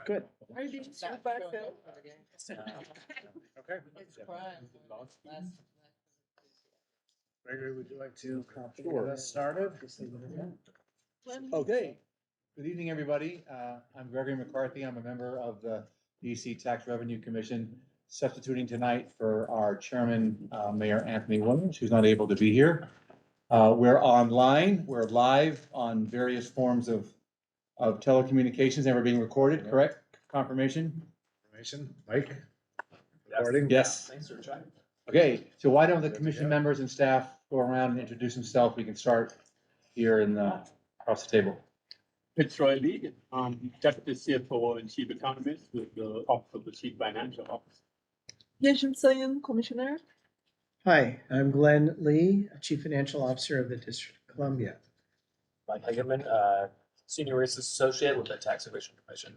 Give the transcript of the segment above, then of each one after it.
Good. Are you being sued by Phil? Okay. It's crime. Gregory, would you like to get us started? Okay. Good evening, everybody. I'm Gregory McCarthy. I'm a member of the DC Tax Revenue Commission, substituting tonight for our chairman, Mayor Anthony Williams, who's not able to be here. We're online. We're live on various forms of telecommunications, and we're being recorded, correct? Confirmation? Mike? Recording? Yes. Thanks for trying. Okay, so why don't the commission members and staff go around and introduce themselves? We can start here in the, across the table. Fitzroy Lee, Deputy CFO and Chief Economist with the Office of the Chief Financial Officer. Yejin Soyun, Commissioner. Hi, I'm Glenn Lee, Chief Financial Officer of the District of Columbia. Mike Hagerman, Senior Risk Associate with the Tax Evasion Commission.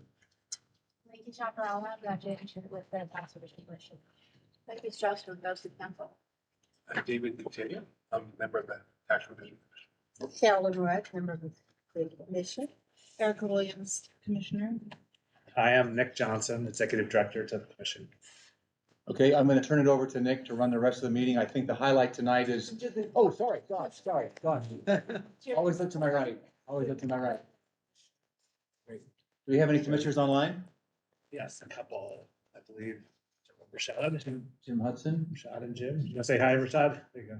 Mikey Chaparral, graduate with the Tax Evasion Commission. Becky Strauss from Ghosted Council. David Coutinho, I'm a member of the Tax Revision Commission. Carolyn Rudd, member of the commission. Erica Williams, Commissioner. Hi, I'm Nick Johnson, Executive Director to the Commission. Okay, I'm gonna turn it over to Nick to run the rest of the meeting. I think the highlight tonight is, oh, sorry, sorry. Always look to my right, always look to my right. Great. Do we have any commissioners online? Yes, a couple, I believe, Rashad, Jim Hudson? Rashad and Jim. You wanna say hi, Rashad? There you go.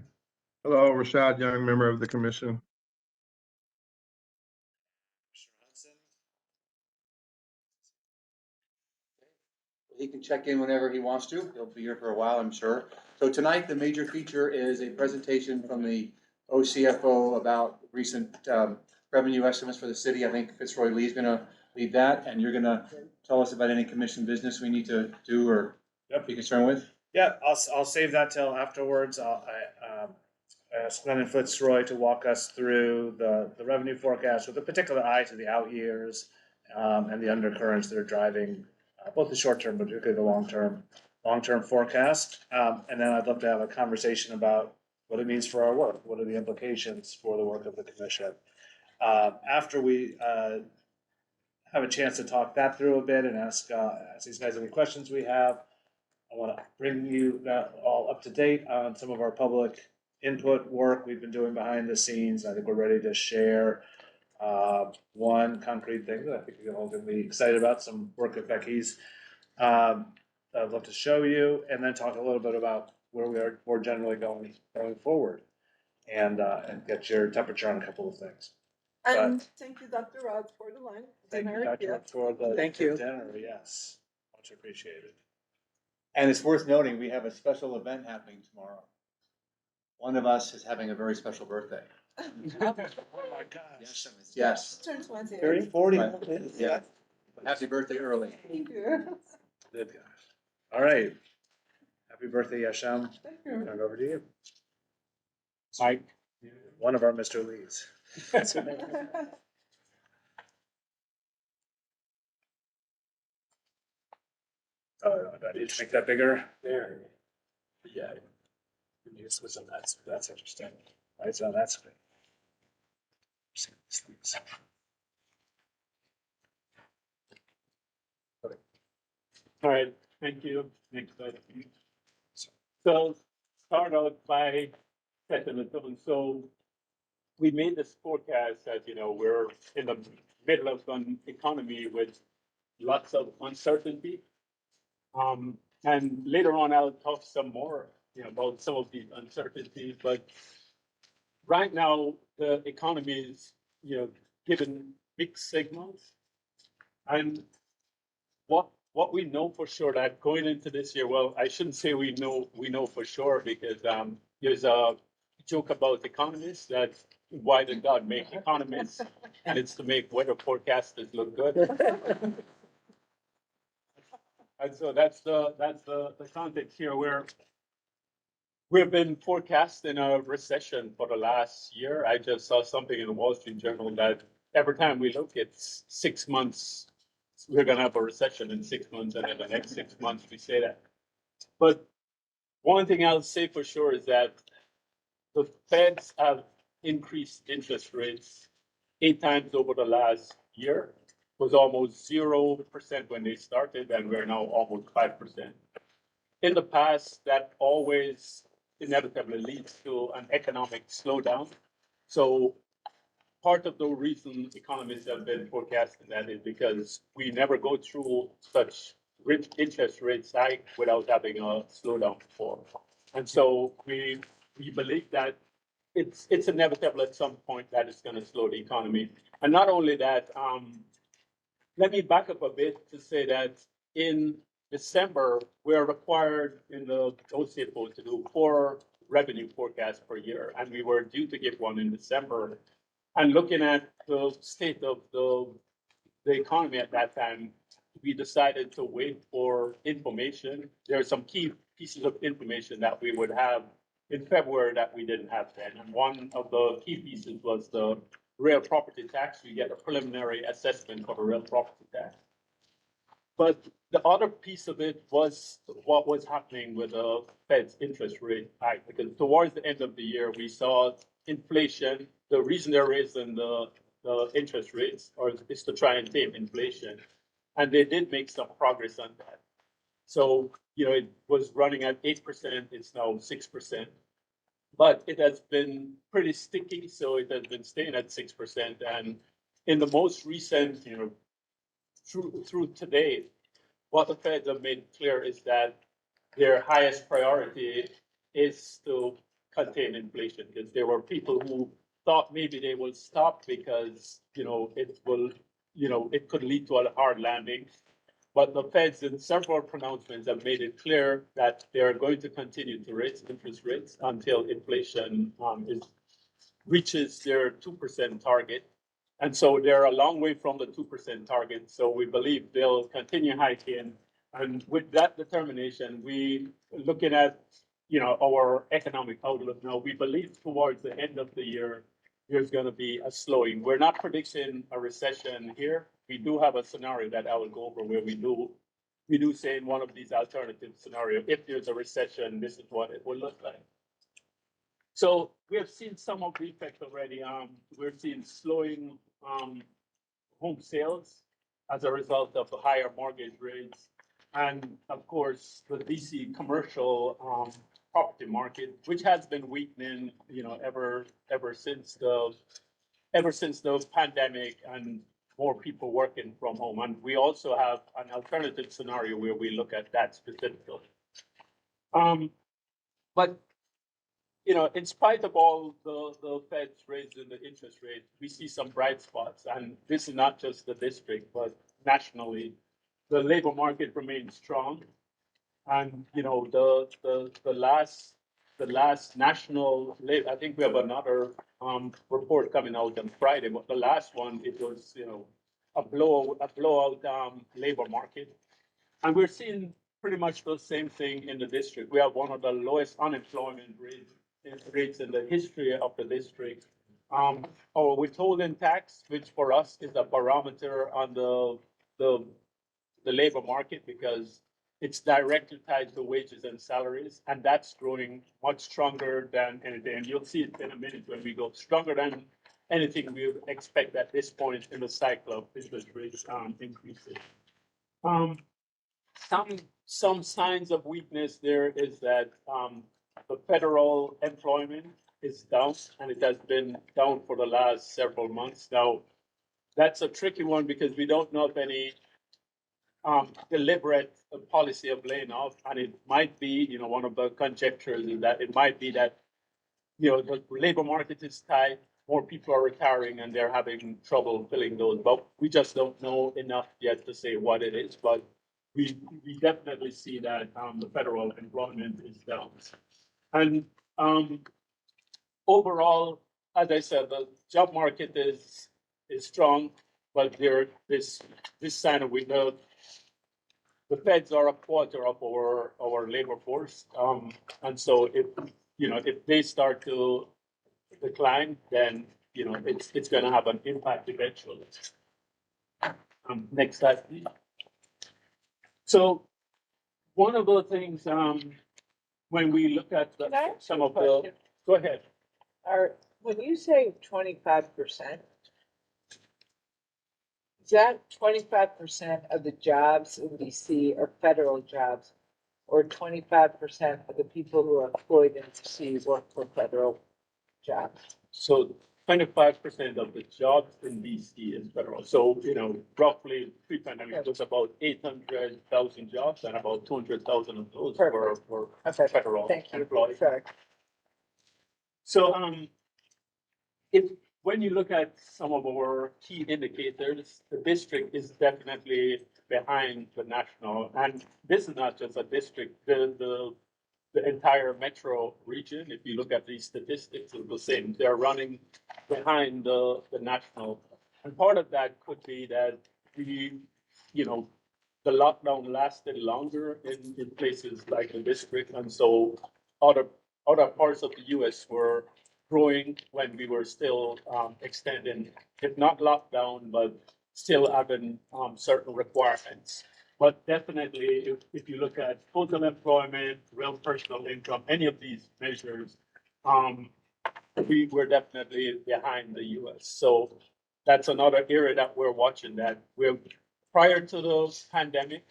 Hello, Rashad Young, member of the commission. He can check in whenever he wants to. He'll be here for a while, I'm sure. So tonight, the major feature is a presentation from the OCFO about recent revenue estimates for the city. I think Fitzroy Lee's gonna lead that, and you're gonna tell us about any commission business we need to do or be concerned with. Yeah, I'll save that till afterwards. I ask Glenn and Fitzroy to walk us through the revenue forecast with a particular eye to the out years and the undercurrents that are driving both the short term, but particularly the long term forecast. And then I'd love to have a conversation about what it means for our work. What are the implications for the work of the commission? After we have a chance to talk that through a bit and ask these guys any questions we have, I want to bring you all up to date on some of our public input work we've been doing behind the scenes. I think we're ready to share one concrete thing that I think you're all going to be excited about, some work that Becky's I'd love to show you, and then talk a little bit about where we are more generally going forward, and get your temperature on a couple of things. And thank you, Dr. Rod, for the line. Thank you, dinner. Dr. Yeah. for the Thank you. dinner. Yes, much appreciated. And it's worth noting, we have a special event happening tomorrow. One of us is having a very special birthday. Oh my gosh. Yes. Turn 20. 40 Right. minutes. Yeah. Happy birthday early. Thank you. Good gosh. All right. Happy birthday, Yasham. Thank you. Turn it over to you. Mike. One of our Mr. Lees. Oh, do I need to make that bigger? There. Yeah. Use was on that. That's interesting. Right, so that's good. All right, thank you. Next item. So start out by setting the tone. So we made this forecast that, we're in the middle of an economy with lots of uncertainty. And later on, I'll talk some more, about some of the uncertainties, but right now, the economy is, given mixed signals. And what we know for sure that going into this year, well, I shouldn't say we know for sure, because there's a joke about economists that why did God make economists? And it's to make weather forecasters look good. And so that's the context here, where we've been forecasting a recession for the last year. I just saw something in the Wall Street Journal that every time we look at 6 months, we're gonna have a recession in 6 months, and in the next 6 months we say that. But one thing I'll say for sure is that the Feds have increased interest rates 8 times over the last year. was almost 0% when they started, and we're now almost 5%. In the past, that always inevitably leads to an economic slowdown. So part of the reason economists have been forecasting that is because we never go through such rich interest rate hike without having a slowdown before. And so we believe that it's inevitable at some point that it's going to slow the economy. And not only that, let me back up a bit to say that in December, we're required in the OCFO to do 4 revenue forecasts per year, and we were due to give one in December. And looking at the state of the economy at that time, we decided to wait for information. There are some key pieces of information that we would have in February that we didn't have then. And one of the key pieces was the real property tax. We get a preliminary assessment for the real property tax. But the other piece of it was what was happening with the Fed's interest rate hike, because towards the end of the year, we saw inflation. The reason they're raising the interest rates is to try and tame inflation. And they did make some progress on that. So, it was running at 8%, it's now 6%. But it has been pretty sticky, so it has been staying at 6%. And in the most recent, through today, what the Feds have made clear is that their highest priority is to contain inflation, because there were people who thought maybe they will stop because, it could lead to a hard landing. But the Feds in several pronouncements have made it clear that they are going to continue to raise interest rates until inflation reaches their 2% target. And so they're a long way from the 2% target. So we believe they'll continue hiking. And with that determination, we looking at our economic outlook now, we believe towards the end of the year, there's going to be a slowing. We're not predicting a recession here. We do have a scenario that I will go over where we do say in one of these alternative scenarios, if there's a recession, this is what it will look like. So we have seen some of the effect already. We're seeing slowing home sales as a result of the higher mortgage rates. And of course, the DC commercial property market, which has been weakening, ever since the pandemic and more people working from home. And we also have an alternative scenario where we look at that specifically. But in spite of all the Feds raising the interest rate, we see some bright spots. And this is not just the district, but nationally, the labor market remains strong. And the last national labor, I think we have another report coming out on Friday, but the last one, it was a blowout labor market. And we're seeing pretty much the same thing in the district. We have one of the lowest unemployment rates in the history of the district. Our withholding tax, which for us is a barometer on the labor market, because it's directly tied to wages and salaries, and that's growing much stronger than anything. And you'll see it in a minute when we go stronger than anything we would expect at this point in the cycle of interest rates increases. Some signs of weakness there is that the federal employment is down, and it has been down for the last several months. Now, that's a tricky one because we don't know if any deliberate policy of laying off, and it might be, one of the conjectures is that it might be that, the labor market is tight, more people are retiring, and they're having trouble filling those. But we just don't know enough yet to say what it is. But we definitely see that the federal employment is down, and overall, as I said, the job market is strong, but there this sign of window. The Feds are a quarter of our labor force, and so if they start to decline, then it's going to have an impact eventually. Next slide, please. So one of the things when we look at Can I ask some you a of the, question? go ahead. When you say 25%, Is that 25% of the jobs in DC are federal jobs? Or 25% of the people who are employed in DC work for federal jobs? So 25% of the jobs in DC is federal. So, roughly pre-pandemic, it was about 800,000 jobs and about 200,000 of those were Okay, federal thank you. employees. Sorry. So, when you look at some of our key indicators, the district is definitely behind the national. And this is not just a district, the entire metro region, if you look at these statistics, it's the same. They're running behind the national. And part of that could be that the lockdown lasted longer in places like the district. And so other parts of the US were growing when we were still extending, if not lockdown, but still having certain requirements. But definitely, if you look at total employment, real personal income, any of these measures, we were definitely behind the US. So that's another area that we're watching, that prior to the pandemic,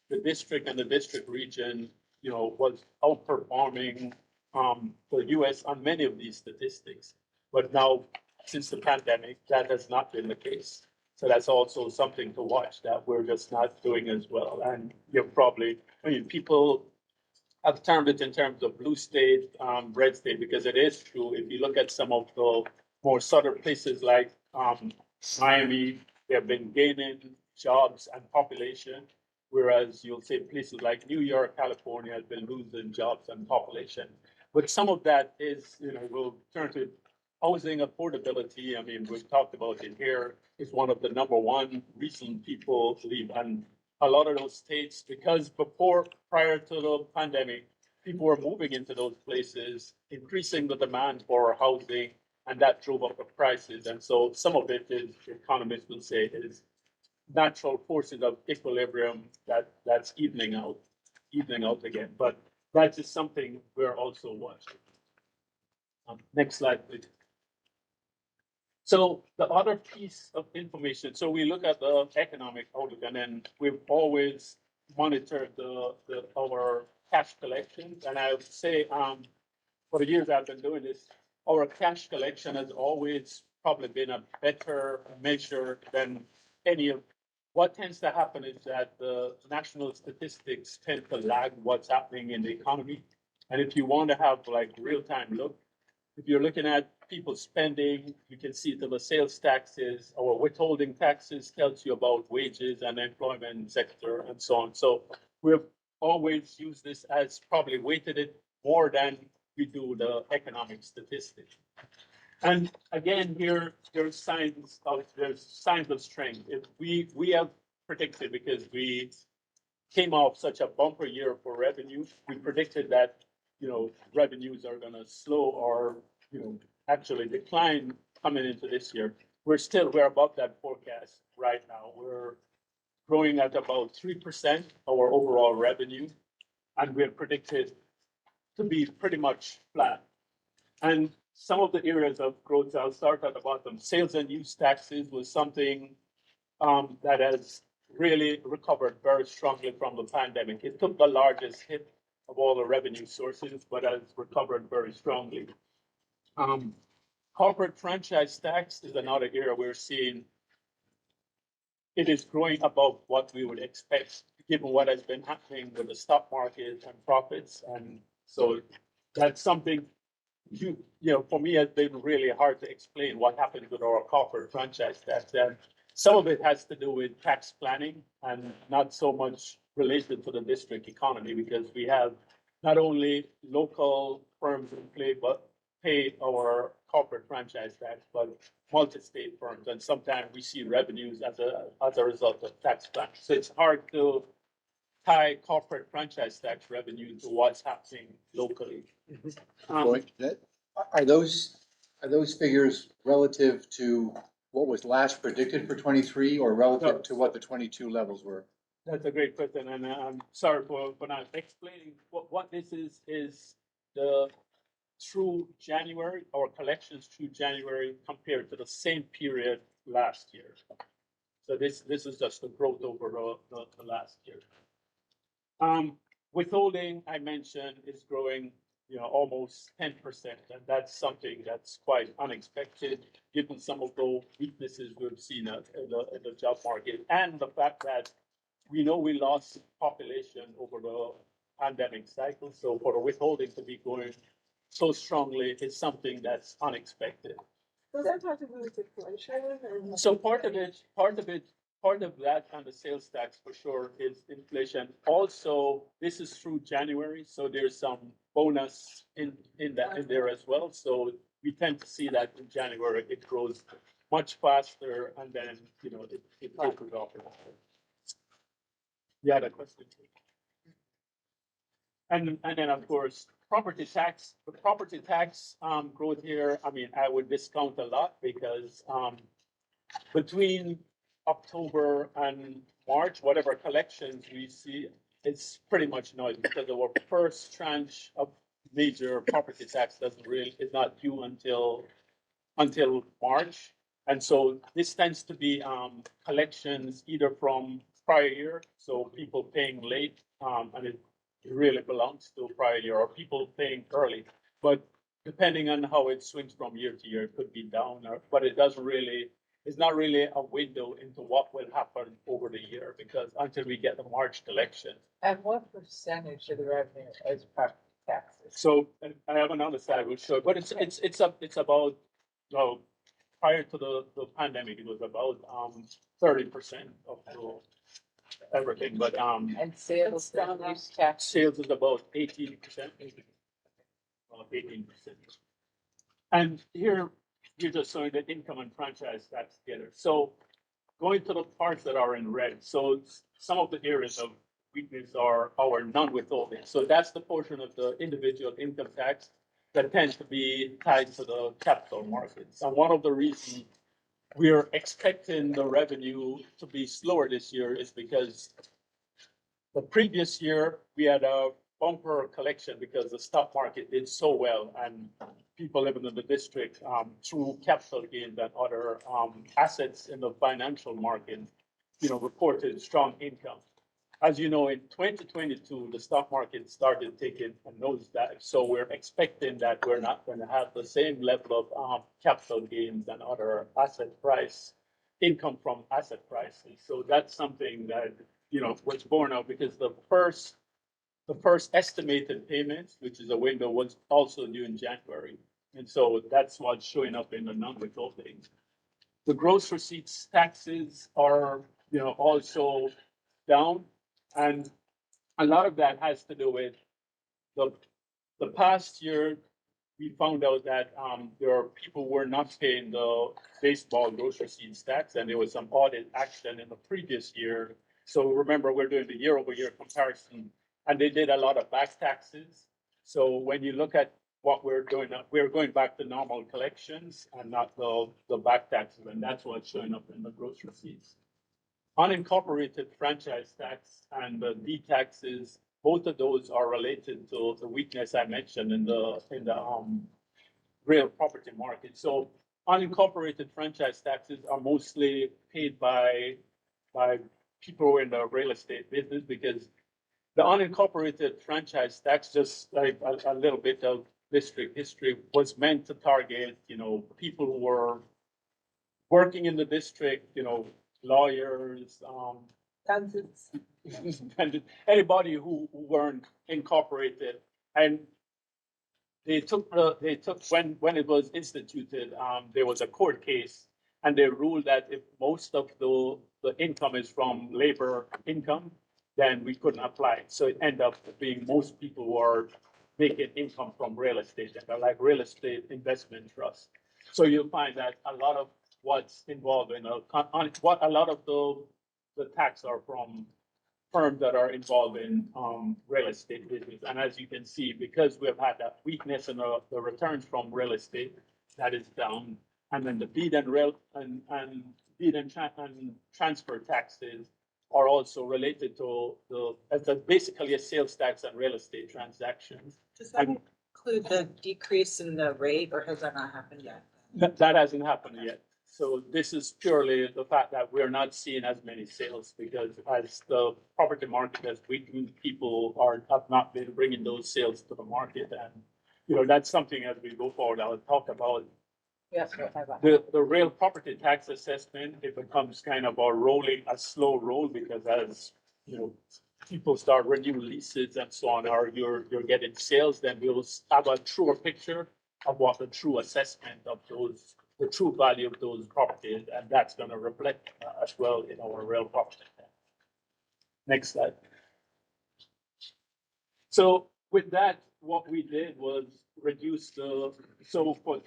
the district and the district region, was outperforming the US on many of these statistics. But now, since the pandemic, that has not been the case. So that's also something to watch, that we're just not doing as well. And people have termed it in terms of blue state, red state, because it is true. If you look at some of the more southern places like Miami, they have been gaining jobs and population, whereas you'll say places like New York, California have been losing jobs and population. But some of that is, we'll turn to housing affordability. I mean, we've talked about it here, is one of the number one reason people leave. And a lot of those states, because prior to the pandemic, people were moving into those places, increasing the demand for housing, and that drove up the prices. And so some of it is, economists will say, is natural forces of equilibrium that's evening out again. But that is something we're also watching. Next slide, please. So the other piece of information, so we look at the economic outlook, and then we've always monitored our cash collections. And I would say, for the years I've been doing this, our cash collection has always probably been a better measure than any of. What tends to happen is that the national statistics tend to lag what's happening in the economy. And if you want to have like real-time look, if you're looking at people spending, you can see that the sales taxes or withholding taxes tells you about wages and employment sector and so on. So we've always used this as probably weighted it more than we do the economic statistics. And again, here there's signs of strength. If we have predicted, because we came off such a bumper year for revenue, we predicted that revenues are going to slow or actually decline coming into this year. We're above that forecast right now. We're growing at about 3% our overall revenue, and we're predicted to be pretty much flat. And some of the areas of growth, I'll start at the bottom. Sales and use taxes was something that has really recovered very strongly from the pandemic. It took the largest hit of all the revenue sources, but has recovered very strongly. Corporate franchise tax is another area we're seeing. It is growing above what we would expect, given what has been happening with the stock market and profits. And so that's something for me, it's been really hard to explain what happened with our corporate franchise tax. And some of it has to do with tax planning and not so much related to the district economy, because we have not only local firms in play, but pay our corporate franchise tax, but multi-state firms. And sometimes we see revenues as a result of tax planning. So it's hard to tie corporate franchise tax revenue to what's happening locally. Are those figures relative to what was last predicted for 23 or relative to what the 22 levels were? That's a great question, and I'm sorry for not explaining. What this is the through January, our collections through January compared to the same period last year. So this is just the growth over the last year. Withholding, I mentioned, is growing, almost 10%, and that's something that's quite unexpected, given some of the weaknesses we've seen in the job market, and the fact that we know we lost population over the pandemic cycle. So for the withholding to be going so strongly is something that's unexpected. Does that have to do with inflation and? So part of that and the sales tax for sure is inflation. Also, this is through January, so there's some bonus in there as well. So we tend to see that in January, it grows much faster and then, it tapers off. You had a question? And then, of course, the property tax growth here, I mean, I would discount a lot because between October and March, whatever collections we see, it's pretty much noise because our first tranche of major property tax is not due until March. And so this tends to be collections either from prior year, so people paying late, and it really belongs to prior year, or people paying early. But depending on how it swings from year to year, it could be down, but it's not really a window into what will happen over the year, because until we get the March collection. And what percentage of the revenue is property taxes? So and I have another slide we'll show, but it's about, prior to the pandemic, it was about 30% of everything, but And sales and use tax? sales is about 18%. About 18%. And here, you're just showing the income and franchise tax together. So going to the parts that are in red, so some of the areas of weakness are our non-withholding. So that's the portion of the individual income tax that tends to be tied to the capital markets. And one of the reasons we're expecting the revenue to be slower this year is because the previous year we had a bumper collection because the stock market did so well and people living in the district through capital gains and other assets in the financial market, reported strong income. As you know, in 2022, the stock market started taking a nosedive. So we're expecting that we're not going to have the same level of capital gains and other income from asset prices. So that's something that, was borne out because the first estimated payments, which is a window, was also due in January. And so that's what's showing up in the non-withholding. The gross receipts taxes are, also down. And a lot of that has to do with the past year. We found out that there are people who were not paying the baseball gross receipts tax, and there was some audit action in the previous year. So remember, we're doing the year-over-year comparison, and they did a lot of back taxes. So when you look at what we're doing, we're going back to normal collections and not the back taxes, and that's what's showing up in the gross receipts. Unincorporated franchise tax and the D taxes, both of those are related to the weakness I mentioned in the real property market. So unincorporated franchise taxes are mostly paid by people in the real estate business, because the unincorporated franchise tax, just like a little bit of district history, was meant to target, people who were working in the district, lawyers, Kansas. anybody who weren't incorporated. And they took when it was instituted, there was a court case, and they ruled that if most of the income is from labor income, then we couldn't apply it. So it ended up being most people who are making income from real estate, and they're like real estate investment trusts. So you'll find that a lot of what's involved in a lot of the tax are from firms that are involved in real estate business. And as you can see, because we've had that weakness in the returns from real estate, that is down. And then the deed and transfer taxes are also related to it's basically a sales tax on real estate transactions. Does that include the decrease in the rate, or has that not happened yet? That hasn't happened yet. So this is purely the fact that we're not seeing as many sales because as the property market has weakened, people have not been bringing those sales to the market. And, you know, that's something as we go forward, I'll talk about. Yes, we'll have a. The real property tax assessment, it becomes kind of a slow roll because as, you know, people start renewing leases and so on, or you're getting sales, then we'll have a truer picture of what the true assessment of those, the true value of those properties, and that's gonna reflect as well in our real property tax. Next slide. So with that, what we did was reduce so for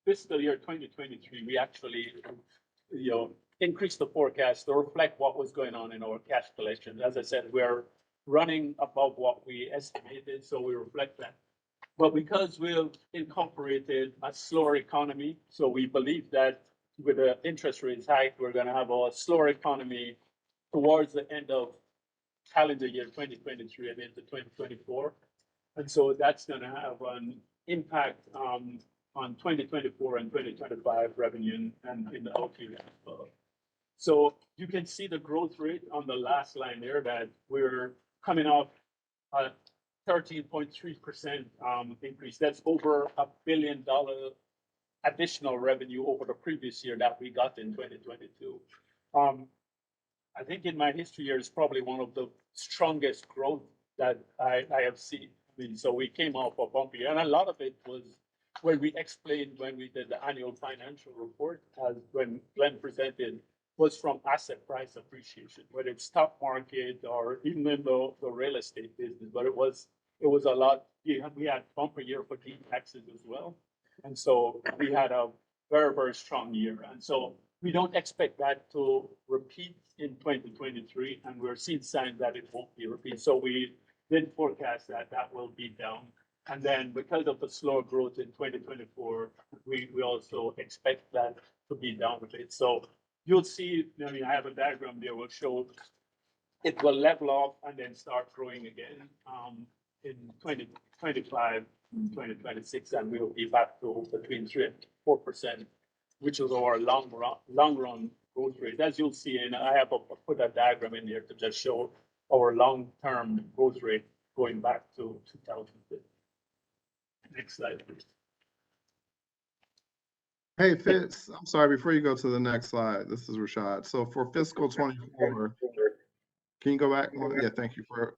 fiscal year 2023, we actually, you know, increased the forecast to reflect what was going on in our cash collection. As I said, we're running above what we estimated, so we reflect that. But because we've incorporated a slower economy, so we believe that with the interest rates hike, we're gonna have a slower economy towards the end of calendar year 2023 and into 2024. And so that's gonna have an impact on 2024 and 2025 revenue and in the out year as well. So you can see the growth rate on the last line there that we're coming off a 13.3% increase. That's over $1 billion additional revenue over the previous year that we got in 2022. I think in my history here is probably one of the strongest growth that I have seen. I mean, so we came off a bumpy, and a lot of it was when we explained when we did the annual financial report, when Glenn presented, was from asset price appreciation, whether it's stock market or even in the real estate business. But it was a lot. We had bumper year for deed taxes as well, and so we had a very, very strong year. And so we don't expect that to repeat in 2023, and we're seeing signs that it won't be repeated. So we did forecast that will be down. And then because of the slower growth in 2024, we also expect that to be down a bit. So you'll see, I mean, I have a diagram there will show it will level off and then start growing again in 2025, 2026, and we'll be back to between 3 and 4%, which is our long run growth rate. As you'll see, and I have put a diagram in here to just show our long-term growth rate going back to 2015. Next slide, please. Hey, Fitz, I'm sorry, before you go to the next slide, this is Rashad. So for fiscal 24, can you go back one? Yeah, thank you. For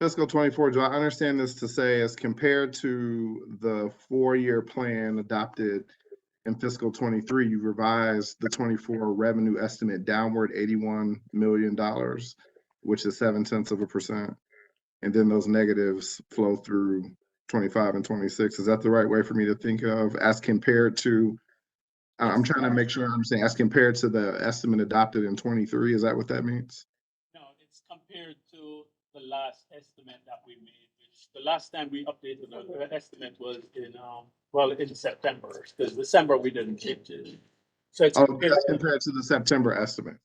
fiscal 24, do I understand this to say as compared to the 4-year plan adopted in fiscal 23, you revised the 24 revenue estimate downward $81 million, which is 0.7%. And then those negatives flow through 25 and 26. Is that the right way for me to think of as compared to, I'm trying to make sure I'm saying as compared to the estimate adopted in 23, is that what that means? No, it's compared to the last estimate that we made, which the last time we updated the estimate was in September, because December we didn't change it. So it's compared to the September estimate.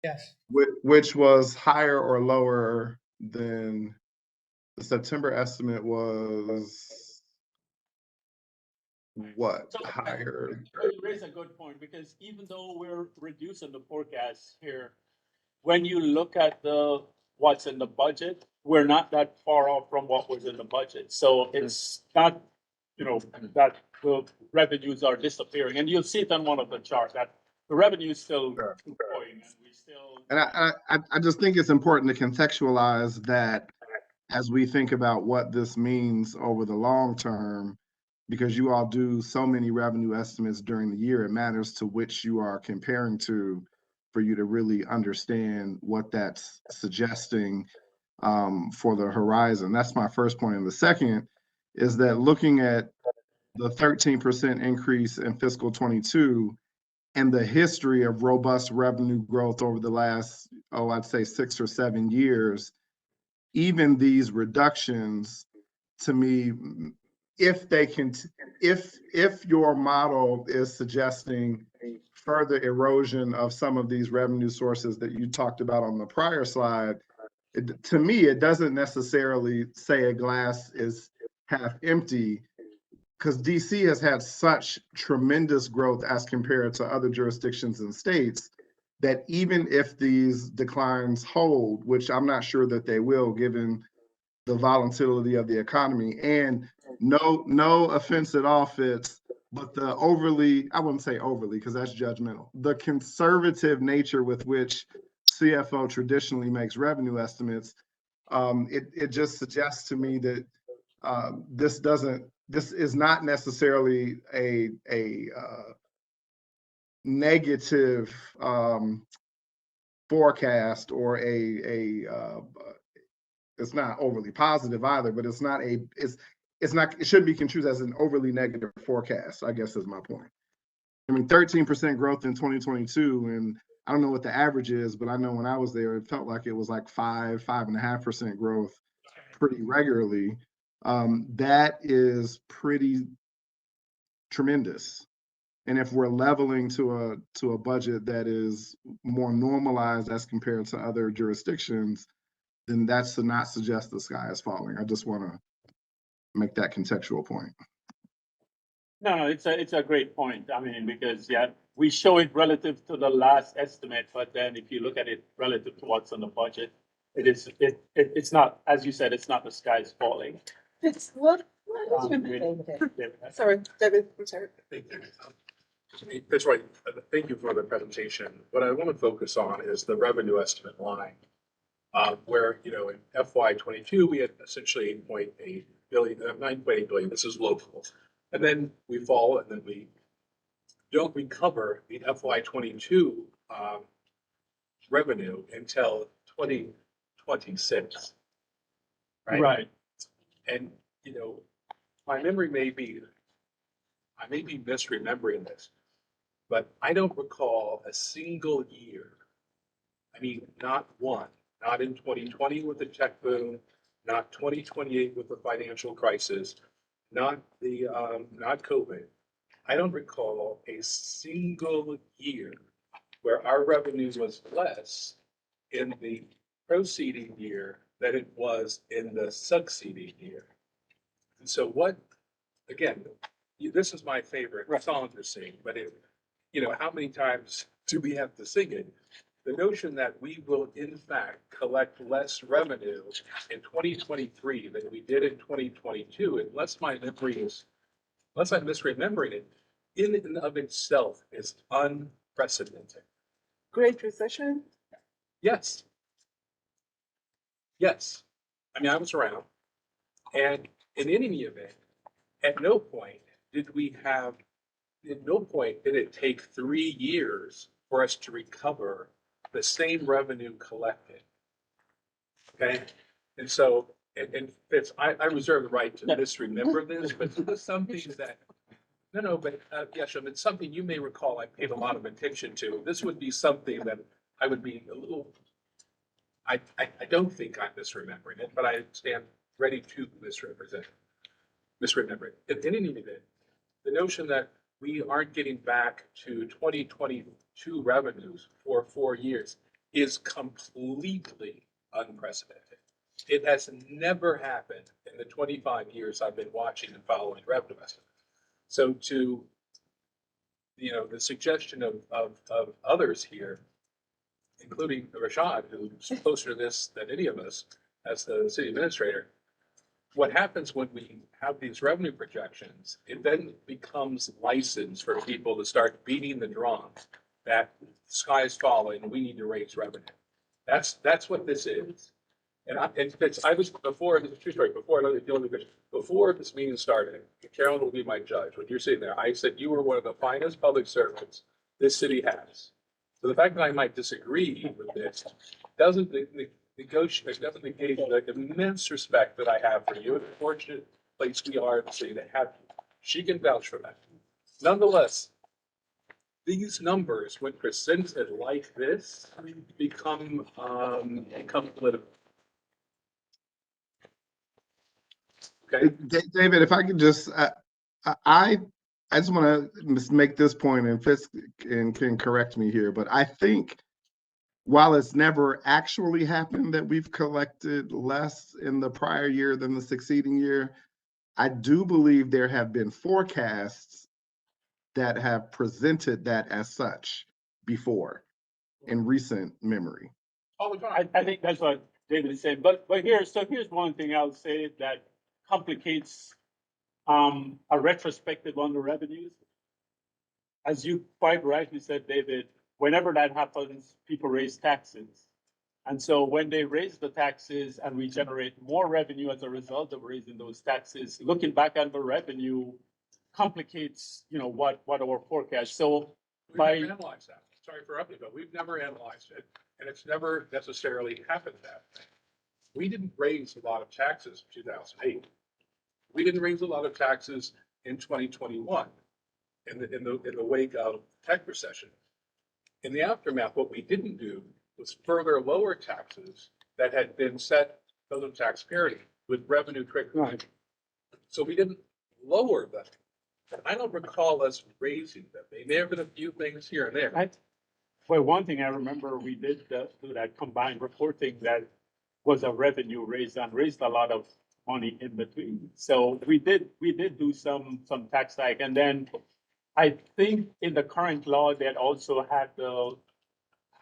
Yes. Which was higher or lower than the September estimate was what? So, Higher? You raise a good point, because even though we're reducing the forecast here, when you look at what's in the budget, we're not that far off from what was in the budget. So it's not, you know, that the revenues are disappearing. And you'll see it on one of the charts that the revenue is still growing, and we still. And I just think it's important to contextualize that as we think about what this means over the long term, because you all do so many revenue estimates during the year, it matters to which you are comparing to for you to really understand what that's suggesting for the horizon. That's my first point. And the second is that looking at the 13% increase in fiscal 22 and the history of robust revenue growth over the last, I'd say 6 or 7 years, even these reductions, to me, if they can, if your model is suggesting further erosion of some of these revenue sources that you talked about on the prior slide, to me, it doesn't necessarily say a glass is half empty. because DC has had such tremendous growth as compared to other jurisdictions and states, that even if these declines hold, which I'm not sure that they will, given the volatility of the economy, and no offense at all, Fitz, but the overly, I wouldn't say overly, because that's judgmental, the conservative nature with which CFO traditionally makes revenue estimates, it just suggests to me that this is not necessarily a negative forecast, or it's not overly positive either, but it's not, it shouldn't be construed as an overly negative forecast, I guess is my point. I mean, 13% growth in 2022, and I don't know what the average is, but I know when I was there, it felt like it was like 5.5% growth pretty regularly. That is pretty tremendous. And if we're leveling to a budget that is more normalized as compared to other jurisdictions, then that's to not suggest the sky is falling. I just want to make that contextual point. No, it's a great point. I mean, because yeah, we show it relative to the last estimate, but then if you look at it relative to what's on the budget, it's not, as you said, it's not the sky's falling. It's what is your David. sorry, David, I'm sorry. That's right. Thank you for the presentation. What I want to focus on is the revenue estimate line, where, you know, in FY22, we had essentially 8.8 billion, 9.8 billion. This is local. And then we fall, and then we don't recover the FY22 revenue until 2026. Right. And, you know, my memory may be, I may be misremembering this, but I don't recall a single year. I mean, not one, not in 2020 with the tech boom, not 2028 with the financial crisis, not COVID. I don't recall a single year where our revenue was less in the preceding year than it was in the succeeding year. And so what, again, this is my favorite song to sing, but you know, how many times do we have to sing it? The notion that we will in fact collect less revenue in 2023 than we did in 2022, unless I'm misremembering it, in and of itself is unprecedented. Great Recession? Yes. Yes. I mean, I was around, and in any event, at no point did it take 3 years for us to recover the same revenue collected. Okay, and so, and Fitz, I reserve the right to misremember this, but there's some things that, Yesham, it's something you may recall I paid a lot of attention to. This would be something that I would be a little, I don't think I'm misremembering it, but I stand ready to misremember it. In any event, the notion that we aren't getting back to 2022 revenues for 4 years is completely unprecedented. It has never happened in the 25 years I've been watching and following revenue estimates. So to, you know, the suggestion of others here, including Rashad, who's closer to this than any of us as the city administrator, what happens when we have these revenue projections, it then becomes license for people to start beating the drum that the sky is falling and we need to raise revenue. That's what this is. And I was, before, this is a true story, before this meeting started, Carolyn will be my judge. When you're sitting there, I said you were one of the finest public servants this city has. So the fact that I might disagree with this doesn't negate the immense respect that I have for you and the fortunate place we are in the city to have you. She can vouch for that. Nonetheless, these numbers, when presented like this, become political. Okay. David, if I could just, I just want to make this point, and Fitz can correct me here, but I think while it's never actually happened that we've collected less in the prior year than the succeeding year, I do believe there have been forecasts that have presented that as such before in recent memory. All the time. I think that's what David is saying, but here's one thing I'll say that complicates a retrospective on the revenues. As you quite rightly said, David, whenever that happens, people raise taxes. And so when they raise the taxes and we generate more revenue as a result of raising those taxes, looking back at the revenue complicates, what our forecast. So We've by never analyzed that. Sorry for interrupting, but we've never analyzed it, and it's never necessarily happened that way. We didn't raise a lot of taxes in 2008. We didn't raise a lot of taxes in 2021 in the wake of tech recession. In the aftermath, what we didn't do was further lower taxes that had been set because of tax parity with revenue triggers. Right. So we didn't lower them. I don't recall us raising them. They may have been a few things here and there. Well, one thing I remember we did do that combined reporting that was a revenue raise and raised a lot of money in between. So we did do some tax hike. And then I think in the current law, that also had the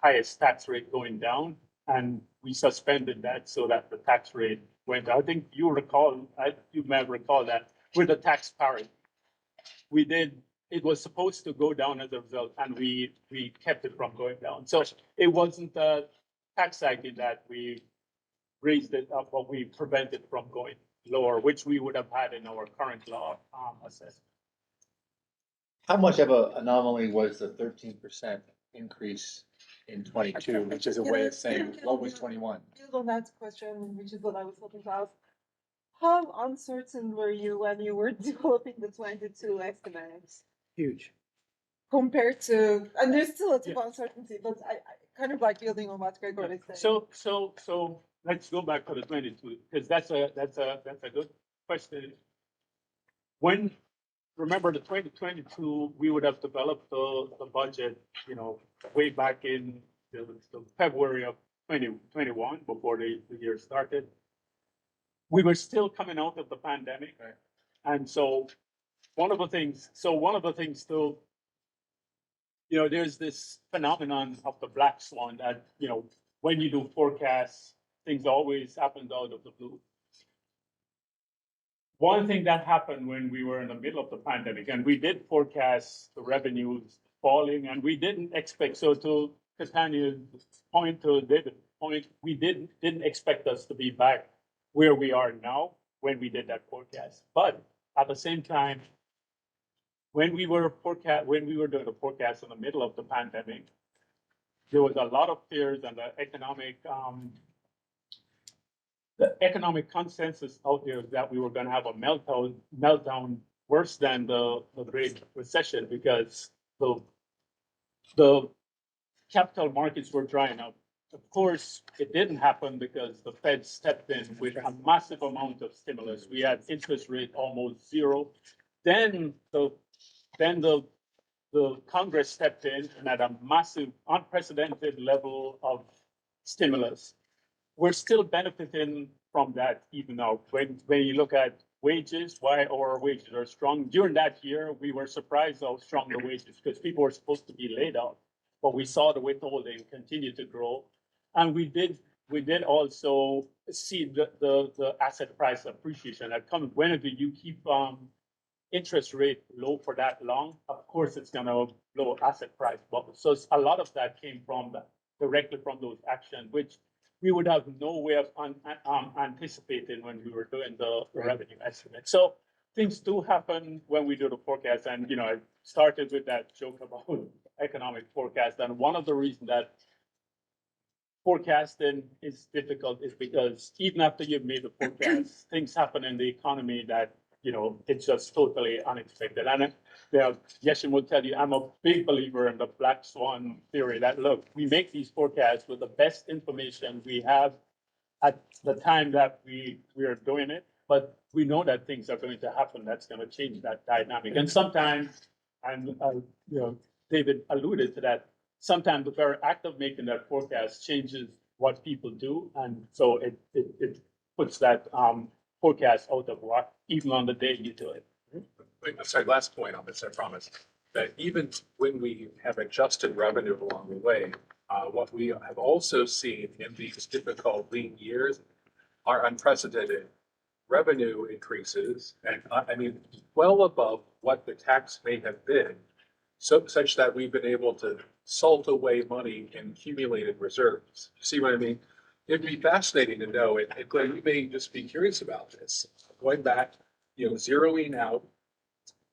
highest tax rate going down. And we suspended that so that the tax rate went down. I think you may recall that with the tax parity. It was supposed to go down as a result, and we kept it from going down. So it wasn't a tax hike in that we raised it up, but we prevented from going lower, which we would have had in our current law assessment. How much of an anomaly was the 13% increase in 22, which is a way of saying what was 21? Build on that question, which is what I was hoping to ask. How uncertain were you when you were developing the 22 estimates Huge. compared to, and there's still a lot of uncertainty, but I kind of like building on what Gregor is saying. So let's go back to the 22, because that's a good question. Remember the 2022, we would have developed the budget, way back in the February of 2021, before the year started. We were still coming out of the pandemic. Right. And so one of the things still, there's this phenomenon of the black swan that, when you do forecasts, things always happen out of the blue. One thing that happened when we were in the middle of the pandemic, and we did forecast the revenues falling, and we didn't expect, so to Catanya's point, to David's point, we didn't expect us to be back where we are now when we did that forecast. But at the same time, when we were doing the forecast in the middle of the pandemic, there was a lot of fears, and the economic consensus out there is that we were going to have a meltdown worse than the Great Recession, because the capital markets were drying up. Of course, it didn't happen because the Fed stepped in with a massive amount of stimulus. We had interest rate almost zero. Then the Congress stepped in and had a massive, unprecedented level of stimulus. We're still benefiting from that even now. When you look at wages, why our wages are strong. During that year, we were surprised how strong the wages, because people were supposed to be laid off. But we saw the withholding continue to grow. And we did also see the asset price appreciation that comes whenever you keep interest rate low for that long. Of course, it's going to blow asset price bubble. So a lot of that came directly from those actions, which we would have no way of anticipating when we were doing the revenue estimate. So things do happen when we do the forecast. And, I started with that joke about economic forecast. And one of the reasons that forecasting is difficult is because even after you've made the forecast, things happen in the economy that, it's just totally unexpected. And Yeshin will tell you, I'm a big believer in the black swan theory that, look, we make these forecasts with the best information we have at the time that we are doing it, but we know that things are going to happen that's going to change that dynamic. And sometimes, and David alluded to that, sometimes the very act of making that forecast changes what people do, and so it puts that forecast out of whack, even on the day you do it. Wait, I'm sorry, last point on this, I promise. That even when we have adjusted revenue along the way, what we have also seen in these difficult lean years are unprecedented revenue increases, and I mean, well above what the tax may have been. So such that we've been able to salt away money in accumulated reserves. See what I mean? It'd be fascinating to know, and Glenn, you may just be curious about this, going back, zeroing out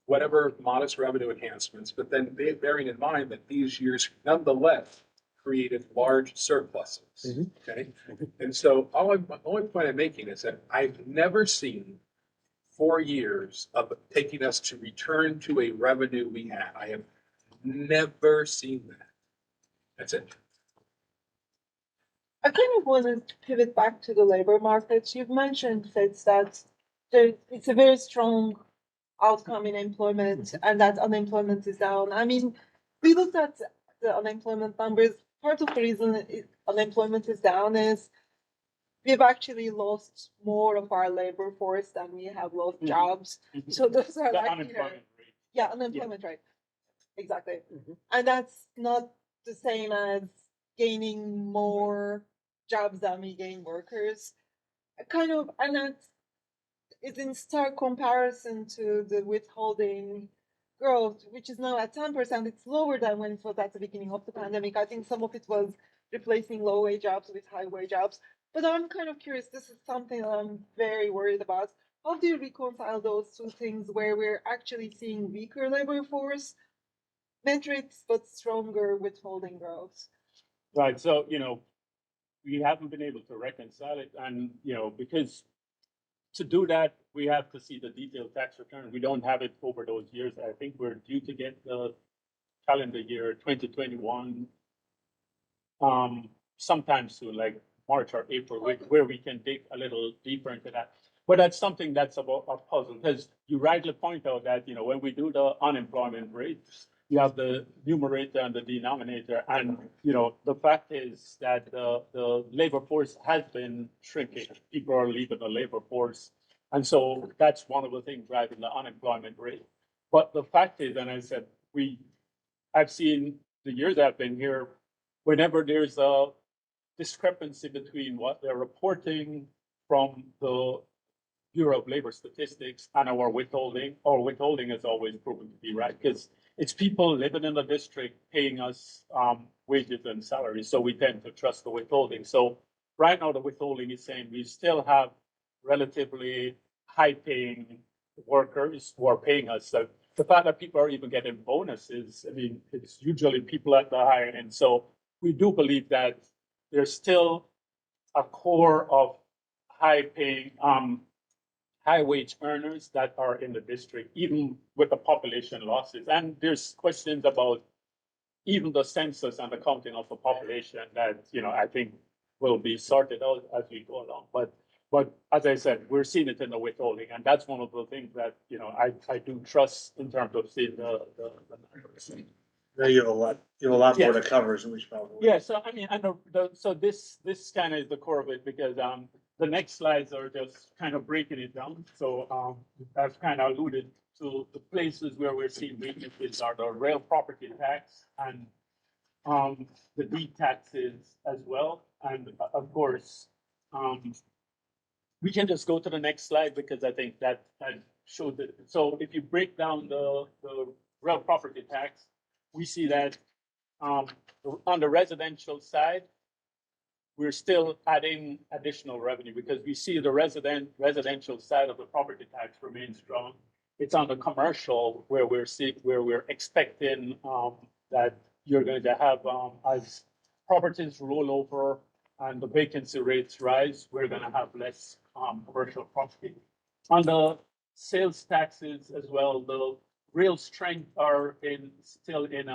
whatever modest revenue enhancements, but then bearing in mind that these years nonetheless created large surpluses, okay? And so only point I'm making is that I've never seen 4 years of taking us to return to a revenue we had. I have never seen that. That's it. I kind of want to pivot back to the labor markets. You've mentioned, Fitz, that it's a very strong outcome in employment and that unemployment is down. I mean, we looked at the unemployment numbers. Part of the reason unemployment is down is we've actually lost more of our labor force than we have lost jobs. So those are The like, unemployment rate. yeah, unemployment rate. Exactly. And that's not the same as gaining more jobs than we gain workers. And that's is in stark comparison to the withholding growth, which is now at 10%. It's lower than when it was at the beginning of the pandemic. I think some of it was replacing low wage jobs with high wage jobs. But I'm kind of curious, this is something that I'm very worried about. How do you reconcile those two things where we're actually seeing weaker labor force metrics, but stronger withholding growth? Right, so, we haven't been able to reconcile it, and, because to do that, we have to see the detailed tax return. We don't have it over those years. I think we're due to get the calendar year 2021 sometime soon, like March or April, where we can dig a little deeper into that. But that's something that's a puzzle, because you rightly point out that, when we do the unemployment rates, you have the numerator and the denominator. And, the fact is that the labor force has been shrinking. People are leaving the labor force. And so that's one of the things driving the unemployment rate. But the fact is, and I said, I've seen the years I've been here, whenever there's a discrepancy between what they're reporting from the Bureau of Labor Statistics and our withholding has always proven to be right, because it's people living in the district paying us wages and salaries, so we tend to trust the withholding. So right now, the withholding is saying we still have relatively high-paying workers who are paying us. So the fact that people are even getting bonuses, I mean, it's usually people at the higher end. So we do believe that there's still a core of high-paying, high-wage earners that are in the district, even with the population losses. And there's questions about even the census and the counting of the population that, I think will be sorted out as we go along. But as I said, we're seeing it in the withholding, and that's one of the things that, I do trust in terms of seeing the numbers. Now you have a lot more Yeah. to cover, so we should probably. Yeah, so I mean, so this kind of is the core of it, because the next slides are just kind of breaking it down. So I've kind of alluded to the places where we're seeing weaknesses are the real property tax and the deed taxes as well. And of course, we can just go to the next slide, because I think that shows it. So if you break down the real property tax, we see that on the residential side, we're still adding additional revenue, because we see the residential side of the property tax remains strong. It's on the commercial where we're expecting that you're going to have as properties roll over and the vacancy rates rise, we're going to have less commercial property. On the sales taxes as well, the real strength are still in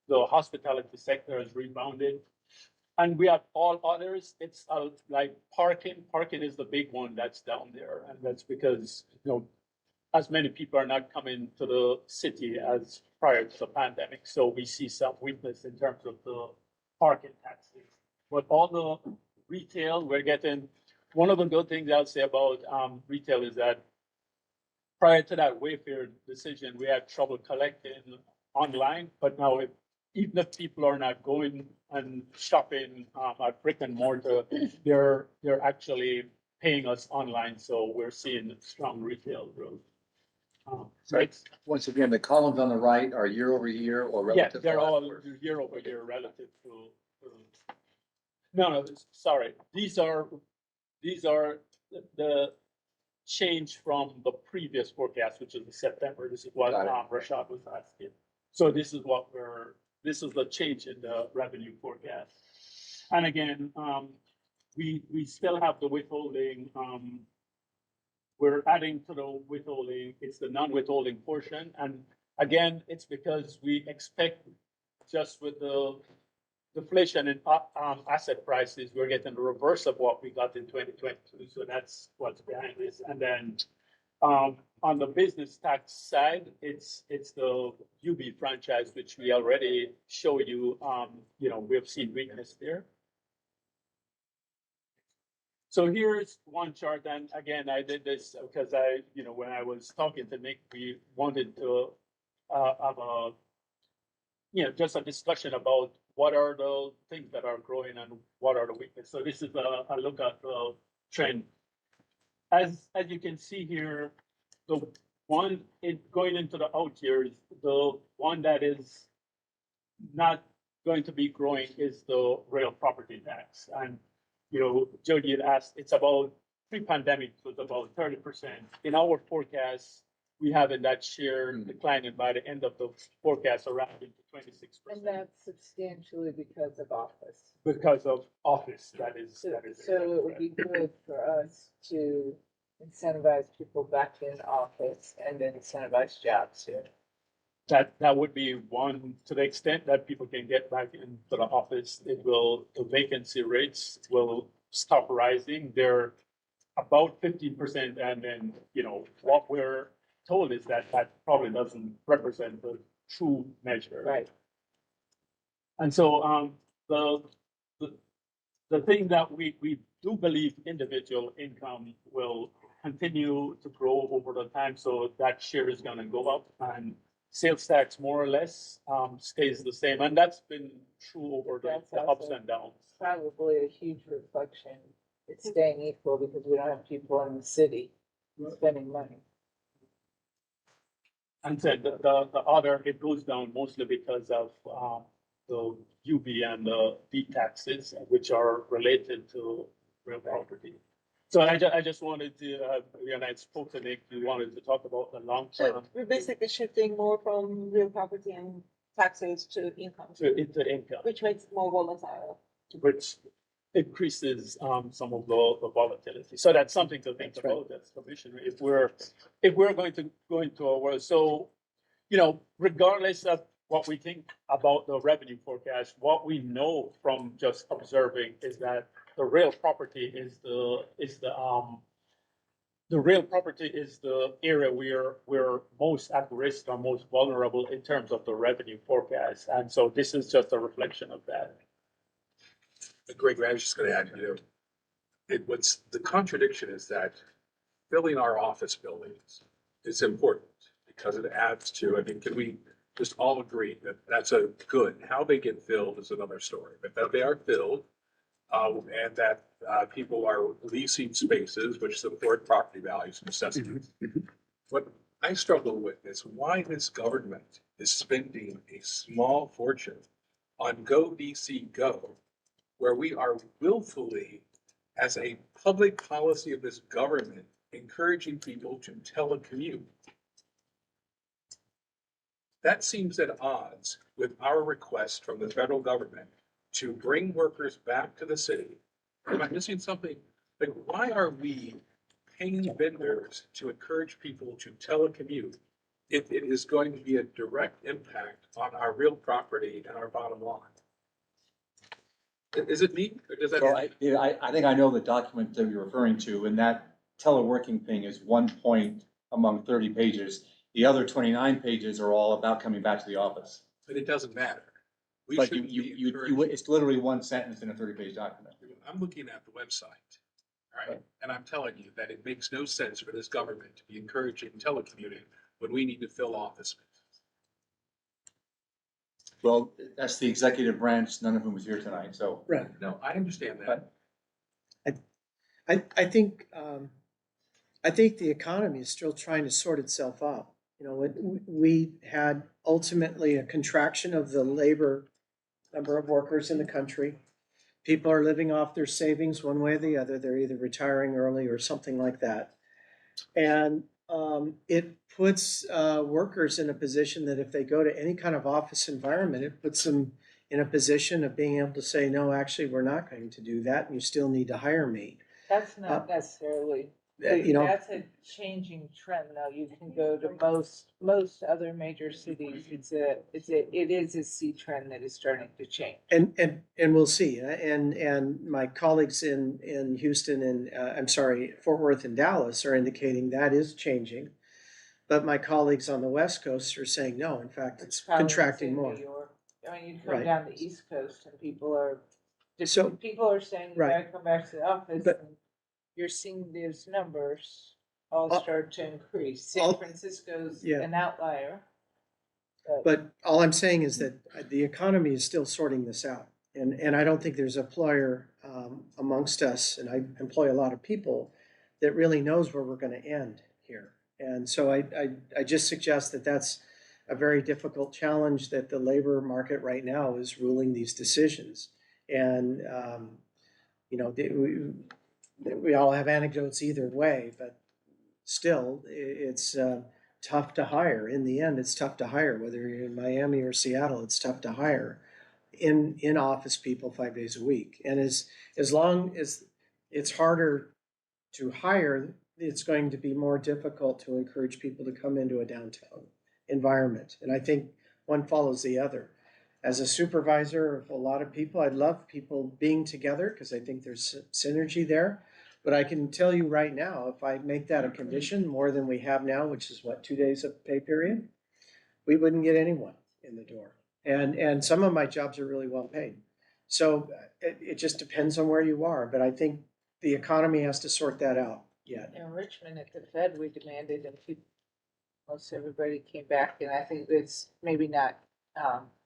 the hospitality sector has rebounded. And we have all others. It's like parking. Parking is the big one that's down there. And that's because, as many people are not coming to the city as prior to the pandemic. So we see some weakness in terms of the parking taxes. But all the retail, we're getting one of the good things I'll say about retail is that prior to that Wayfair decision, we had trouble collecting online, but now even if people are not going and shopping at brick and mortar, they're actually paying us online, so we're seeing strong retail growth. So it's, Once again, the columns on the right are year over year or yeah, relative. to they're last all quarter? year over year relative to. No, sorry, these are the change from the previous forecast, which is the September. This is what Got it. Rashad was asking. So this is the change in the revenue forecast. And again, we still have the withholding, we're adding to the withholding, it's the non-withholding portion. And again, it's because we expect just with the deflation in asset prices, we're getting the reverse of what we got in 2022. So that's what's behind this. And then on the business tax side, it's the UB franchise, which we already show you. We've seen weakness there. So here's one chart, and again, I did this because when I was talking to Nick, we wanted to have just a discussion about what are the things that are growing and what are the weaknesses. So this is a look at the trend. As you can see here, the one going into the out years, the one that is not going to be growing is the real property tax. And Jody had asked, it's about pre-pandemic, it was about 30%. In our forecast, we have in that share declining by the end of the forecast around into 26%. And that's substantially because of office. Because of office, that is. So it would be good for us to incentivize people back in office and then incentivize jobs here. That would be one, to the extent that people can get back into the office, the vacancy rates will stop rising. They're about 15%, and then, what we're told is that probably doesn't represent the true measure. Right. And so, the thing that we do believe individual income will continue to grow over the time, so that share is gonna go up, and sales tax more or less stays the same, and that's been true over the That's ups also- and downs. Probably a huge reflection. It's staying equal because we don't have people in the city spending money. And said the other, it goes down mostly because of the UB and the B taxes, which are related to real property. So I just wanted to, I spoke to Nick, we wanted to talk about the long So term we're basically shifting more from real property and taxes to income, into income, which makes it more volatile. which increases some of the volatility. So that's something to think about as commissioner. If we're going to go into a world, so regardless of what we think about the revenue forecast, what we know from just observing is that the real property is the real property is the area we're most at risk or most vulnerable in terms of the revenue forecast. And so this is just a reflection of that. Greg, I was just gonna add, what's the contradiction is that filling our office buildings is important because it adds to, can we just all agree that that's a good? How they get filled is another story, but that they are filled, and that people are leasing spaces which support property values and necessities. What I struggle with is why this government is spending a small fortune on Go DC Go, where we are willfully, as a public policy of this government, encouraging people to telecommute. That seems at odds with our request from the federal government to bring workers back to the city. Am I missing something? Like, why are we paying vendors to encourage people to telecommute if it is going to be a direct impact on our real property and our bottom line? Is it me, or does that? So I think I know the document that you're referring to, and that teleworking thing is one point among 30 pages. The other 29 pages are all about coming back to the office. But it doesn't matter. We But shouldn't be you, encouraging- it's literally one sentence in a 30-page document. I'm looking at the website, right? And I'm telling you that it makes no sense for this government to be encouraging telecommuting when we need to fill office spaces. Well, that's the executive branch, none of whom is here tonight, so. Right. No, I understand that. I think the economy is still trying to sort itself out. You know, we had ultimately a contraction of the labor number of workers in the country. People are living off their savings one way or the other. They're either retiring early or something like that. And it puts workers in a position that if they go to any kind of office environment, it puts them in a position of being able to say, no, actually, we're not going to do that, and you still need to hire me. That's not necessarily, You know, that's a changing trend though. You can go to most other major cities. It is a sea trend that is starting to change. and we'll see. And my colleagues in Houston and I'm sorry, Fort Worth and Dallas are indicating that is changing. But my colleagues on the West Coast are saying, no, in fact, it's probably the contracting same in more. New York. I mean, you come Right. down the East Coast and people are So- saying, you right. gotta come back to the office. But- And you're seeing these numbers all All- start to increase. San all- Francisco's yeah. an outlier. But all I'm saying is that the economy is still sorting this out. And I don't think there's a employer amongst us, and I employ a lot of people, that really knows where we're going to end here. And so I just suggest that that's a very difficult challenge that the labor market right now is ruling these decisions. And, you know, we all have anecdotes either way, but still, it's tough to hire. In the end, it's tough to hire, whether you're in Miami or Seattle, it's tough to hire in office people 5 days a week. And as long as it's harder to hire, it's going to be more difficult to encourage people to come into a downtown environment. And I think one follows the other. As a supervisor of a lot of people, I love people being together because I think there's synergy there. But I can tell you right now, if I make that a condition more than we have now, which is what, 2 days of pay period, we wouldn't get anyone in the door. And some of my jobs are really well paid. So it just depends on where you are. But I think the economy has to sort that out yet. In Richmond at the Fed, we demanded and most everybody came back, and I think it's maybe not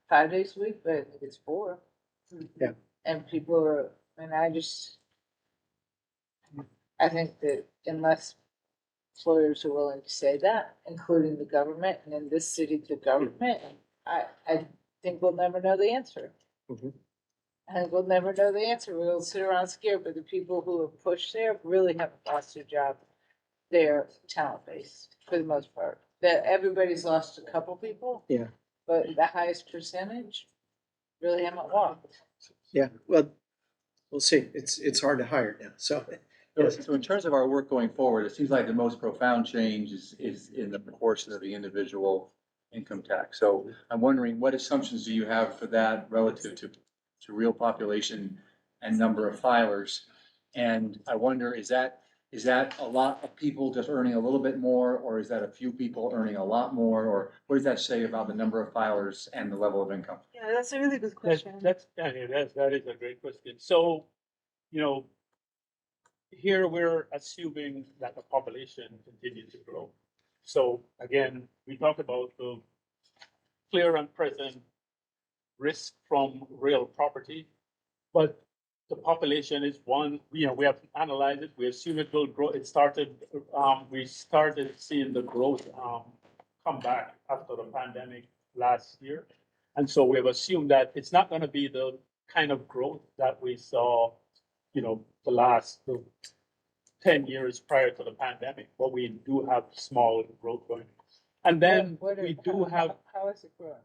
5 days a week, but I think it's 4. Yeah. And people are, and I think that unless employers are willing to say that, including the government, and in this city, the government, I think we'll never know the answer. Mhm. I think we'll never know the answer. We'll sit around scared, but the people who are pushed there really haven't lost their job. They're talent based for the most part. That everybody's lost a couple people. Yeah. But the highest percentage really haven't walked. Yeah, well, we'll see. It's hard to hire now, so. So in terms of our work going forward, it seems like the most profound change is in the proportion of the individual income tax. So I'm wondering, what assumptions do you have for that relative to real population and number of filers? And I wonder, is that a lot of people just earning a little bit more, or is that a few people earning a lot more? Or what does that say about the number of filers and the level of income? Yeah, that's a really good question. That is a great question. So, you know, here we're assuming that the population continues to grow. So again, we talk about the clear and present risk from real property, but the population is one, you know, we have analyzed it, we assume it will grow. It started, we started seeing the growth come back after the pandemic last year. And so we have assumed that it's not gonna be the kind of growth that we saw, you know, the 10 years prior to the pandemic, but we do have small growth going. And then we do have, How is it growing?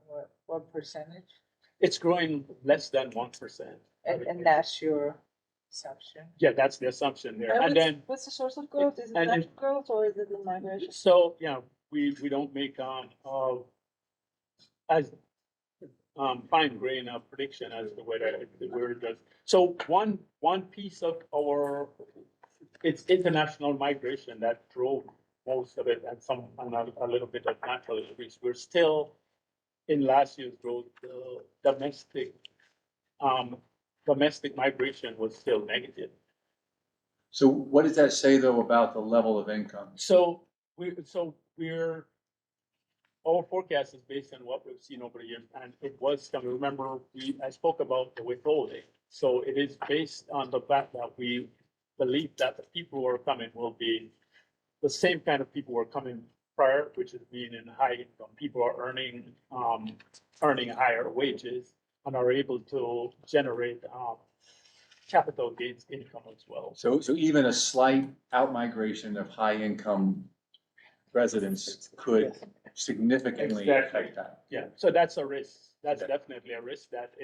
What percentage? it's growing less than 1%. And that's your assumption. Yeah, that's the assumption there. And then, What's the source of growth? Is it and natural growth or is it the migration? so, you know, we don't make, as, fine grain of prediction as the way that the word does. So one piece of it's international migration that drove most of it and a little bit of natural increase. We're still in last year's growth, domestic migration was still negative. So what does that say though about the level of income? So our forecast is based on what we've seen over the years, and it was coming, remember, I spoke about the withholding. So it is based on the fact that we believe that the people who are coming will be the same kind of people who are coming prior, which is being in high income. People are earning higher wages and are able to generate, capital gains income as well. So even a slight outmigration of high income residents could significantly Exactly. affect that. Yeah, so that's a risk. That's Okay. definitely a risk that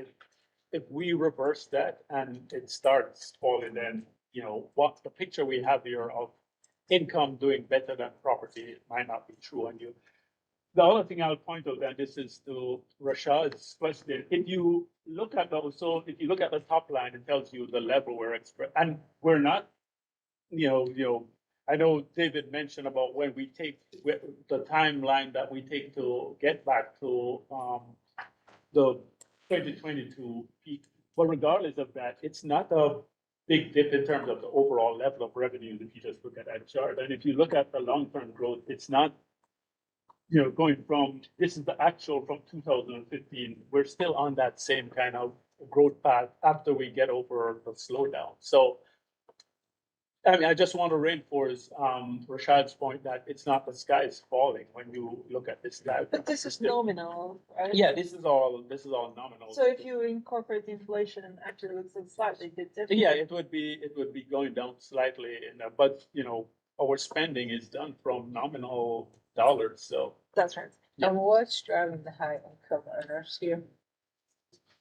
if we reverse that and it starts falling, then, what the picture we have here of income doing better than property might not be true on you. The other thing I'll point out, and this is to Rashad's question, if you look at the top line, it tells you the level we're and we're not, I know David mentioned about when we take the timeline that we take to get back to the 2022 peak. But regardless of that, it's not a big dip in terms of the overall level of revenue if you just look at that chart. And if you look at the long-term growth, it's not, going from, this is the actual from 2015, we're still on that same kind of growth path after we get over the slowdown. So, I mean, I just want to reinforce Rashad's point that it's not the sky is falling when you look at this data. But this is nominal, right? Yeah, this is all nominal. So if you incorporate inflation, actually it looks a slightly bit different. Yeah, it would be going down slightly, but our spending is done from nominal dollars, so. That's right. And what's driving the high income earners here?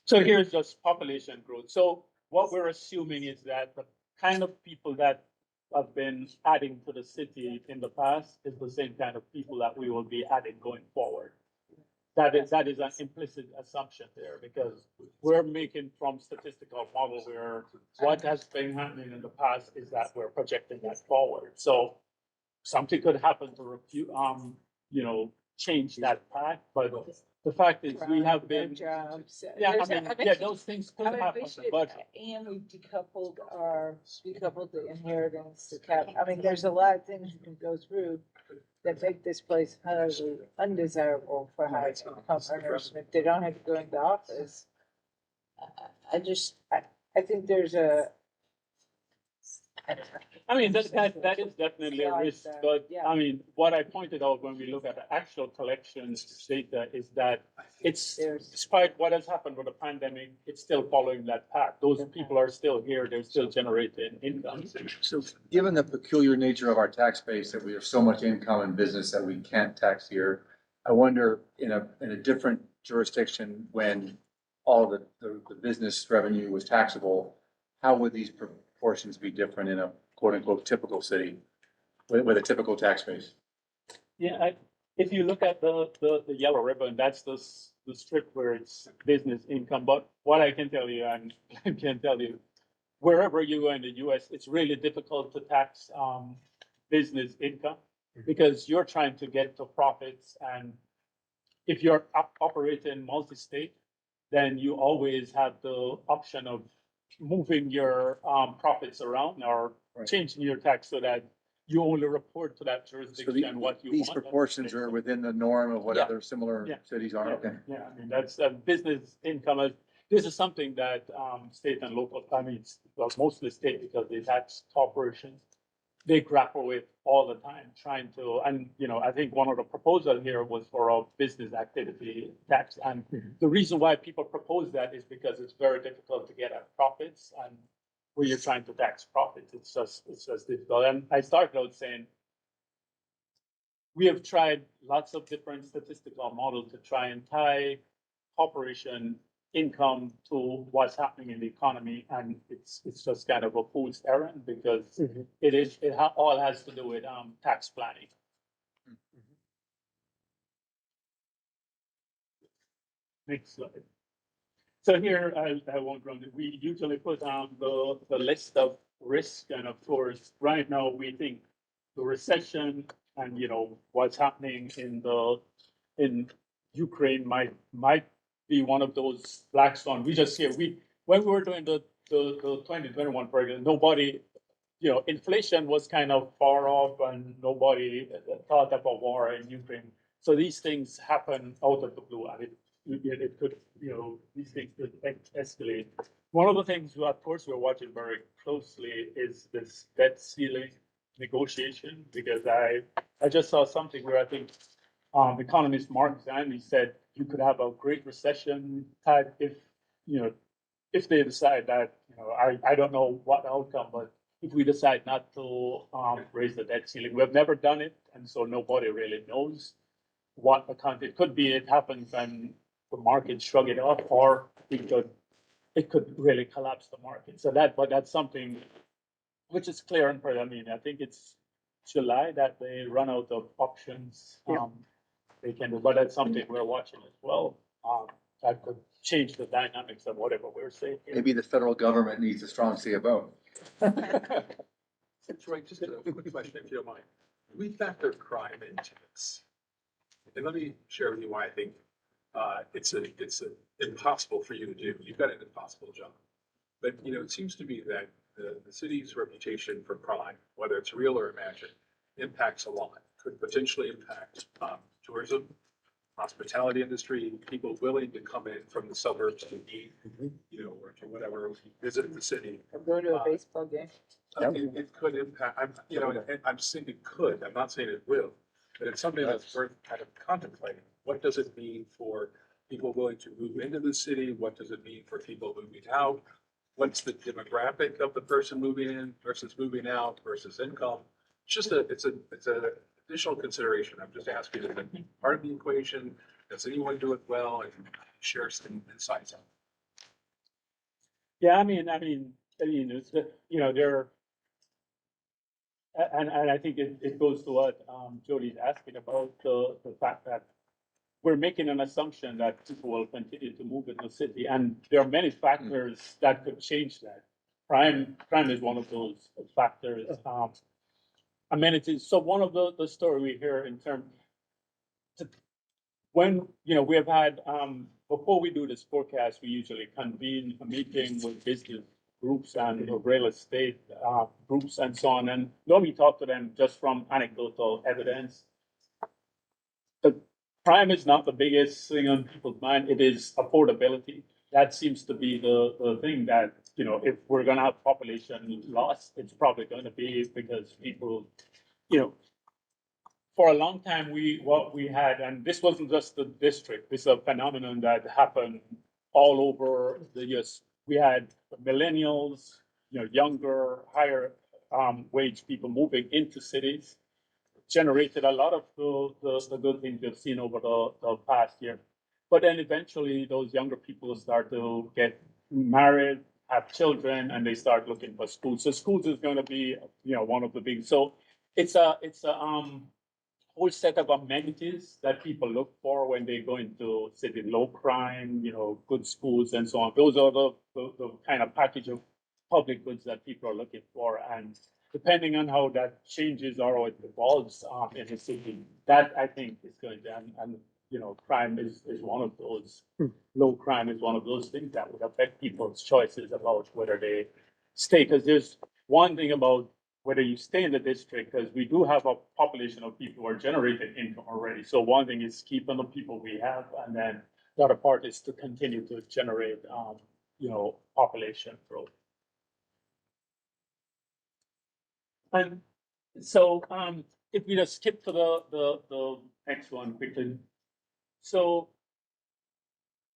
So here's just population growth. So what we're assuming is that the kind of people that have been adding to the city in the past is the same kind of people that we will be adding going forward. That is an implicit assumption there, because we're making from statistical model where what has been happening in the past is that we're projecting that forward. So something could happen to change that path, but the fact is we have been. Jobs. Yeah, There's- those things could I mean, happen, we should, but and we decoupled the inheritance, the cap, I mean, there's a lot of things you can go through that make this place highly undesirable for high income earners, if they don't have to go into office. I think there's I mean, that is definitely a risk, but Yeah. I mean, what I pointed out when we look at the actual collections data is that it's, despite what has happened with the pandemic, it's still following that path. Those people are still here, they're still generating income. So given the peculiar nature of our tax base, that we have so much income in business that we can't tax here, I wonder in a different jurisdiction, when all the business revenue was taxable, how would these proportions be different in a quote unquote typical city with a typical tax base? Yeah, if you look at the yellow ribbon, that's the strip where it's business income. But what I can tell you, and I can tell you, wherever you go in the US, it's really difficult to tax business income because you're trying to get to profits. And if you're operating multi-state, then you always have the option of moving your profits around or Right. changing your tax so that you only report to that So jurisdiction what you want. these proportions are within the norm of what Yeah. other similar Yeah. cities are, Yeah, okay? yeah, I mean, that's business income. This is something that state and local, I mean, well, mostly state because they tax corporations. They grapple with all the time trying to, and I think one of the proposals here was for a business activity tax. And the reason why people propose that is because it's very difficult to get at profits, and when you're trying to tax profits, it's just difficult. And I started out saying, we have tried lots of different statistical models to try and tie corporation income to what's happening in the economy, and it's just kind of a fool's errand because it all has to do with tax planning. Next slide. So here, I won't run it. We usually put the list of risks, and of course, right now, we think the recession and, what's happening in Ukraine might be one of those black swans. We just here, when we were doing the 2021 program, nobody inflation was kind of far off and nobody thought of a war in Ukraine. So these things happen out of the blue and it could, these things could escalate. One of the things, of course, we're watching very closely is this debt ceiling negotiation, because I just saw something where I think economist Mark Zanni said you could have a great recession type if they decide that, I don't know what outcome, but if we decide not to raise the debt ceiling, we've never done it, and so nobody really knows what account it could be. It happens and the market shrug it off, or it could really collapse the market. So but that's something which is clear and present. I mean, I think it's July that they run out of options. Yeah. They can do, but that's something we're watching as well. That could change the dynamics of whatever we're saying. Maybe the federal government needs a strong CFO. Troy, just a quick question, if you don't mind. We factor crime into this. And let me share with you why I think it's impossible for you to do. You've got an impossible job. But, it seems to me that the city's reputation for crime, whether it's real or imagined, impacts a lot. Could potentially impact tourism, hospitality industry, people willing to come in from the suburbs to eat, or to whatever, visit the city. Or go to a baseball game. It could impact, I'm saying it could, I'm not saying it will, but it's something that's worth kind of contemplating. What does it mean for people willing to move into the city? What does it mean for people moving out? What's the demographic of the person moving in versus moving out versus income? It's an additional consideration. I'm just asking, is it part of the equation? Does anyone do it well? And share some insights on it. Yeah, I mean, it's there, and I think it goes to what Jody's asking about the fact that we're making an assumption that people will continue to move in the city, and there are many factors that could change that. Crime is one of those factors. Amenities. So one of the story we hear in terms when we have had before we do this forecast, we usually convene a meeting with business groups and real estate groups and so on, and normally talk to them just from anecdotal evidence. The crime is not the biggest thing on people's mind. It is affordability. That seems to be the thing that, if we're gonna have population loss, it's probably gonna be because people, for a long time, what we had, and this wasn't just the district, this is a phenomenon that happened all over the US. We had millennials, younger, higher wage people moving into cities, generated a lot of the good things we've seen over the past year. But then eventually those younger people start to get married, have children, and they start looking for schools. So schools is going to be, one of the big. So it's a whole set of amenities that people look for when they go into city, low crime, good schools and so on. Those are the kind of package of public goods that people are looking for. And depending on how that changes or how it evolves in the city, that I think is going to, and crime is one of those, low crime is one of those things that would affect people's choices about whether they stay. Because there's one thing about whether you stay in the district, because we do have a population of people who are generating income already. So one thing is keeping the people we have, and then the other part is to continue to generate, population growth. And so, if we just skip to the next one quickly. So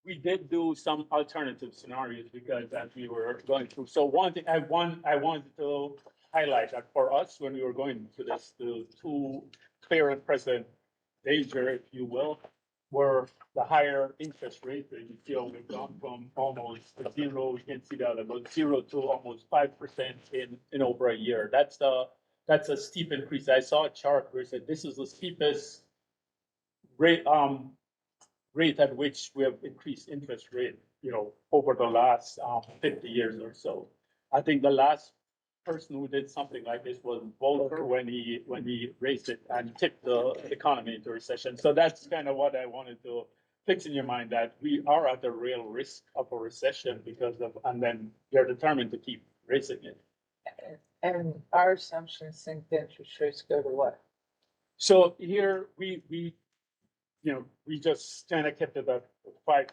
we did do some alternative scenarios because as we were going through. So one thing I wanted to highlight that for us, when we were going through this, the two clear and present danger, if you will, were the higher interest rate. You feel we've gone from almost zero, you can see that about 0 to almost 5% in over a year. That's a steep increase. I saw a chart where it said this is the steepest rate at which we have increased interest rate, over the last 50 years or so. I think the last person who did something like this was Volcker when he raised it and tipped the economy into recession. So that's kind of what I wanted to fix in your mind, that we are at the real risk of a recession because of, and then they're determined to keep raising it. And our assumptions think the interest rates go to what? So here, we just kind of kept it at 5%,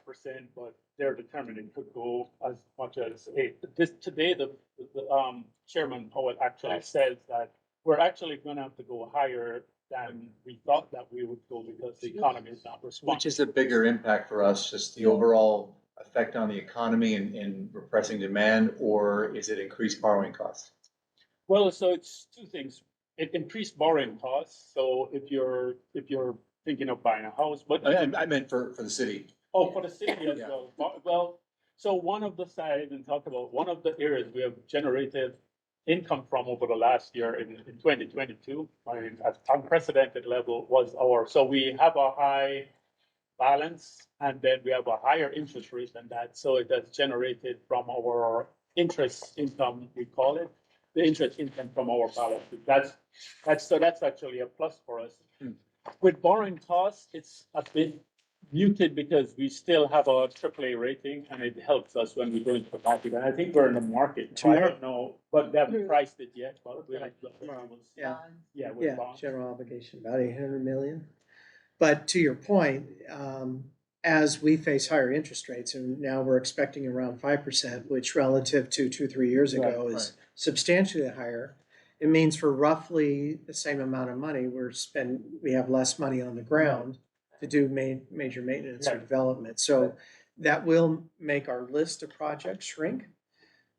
but they're determined it could go as much as 8. Today, the chairman Powell actually says that we're actually gonna have to go higher than we thought that we would go because the economy is not responding. Which is a bigger impact for us, just the overall effect on the economy and repressing demand, or is it increased borrowing costs? Well, so it's two things. It increased borrowing costs. So if you're thinking of buying a house, but I meant for the city. oh, for the city as Yeah. well. Well, so one of the sides and talk about one of the areas we have generated income from over the last year in 2022, I mean, at unprecedented level was so we have a high balance and then we have a higher interest rate than that. So it has generated from our interest income, we call it, the interest income from our balance. That's actually a plus for us. With borrowing costs, it's a bit muted because we still have a AAA rating and it helps us when we go into the market. And I think we're in the market. I Tomorrow. don't know, but they haven't priced it yet, but we have. Yeah. Yeah, with Yeah, bonds. general obligation, about 800 million. But to your point, as we face higher interest rates, and now we're expecting around 5%, which relative to 2-3 years ago Right, is substantially higher. It means for roughly the same amount of money, we have less money on the ground to do major maintenance or Right. development. So that will make our list of projects shrink.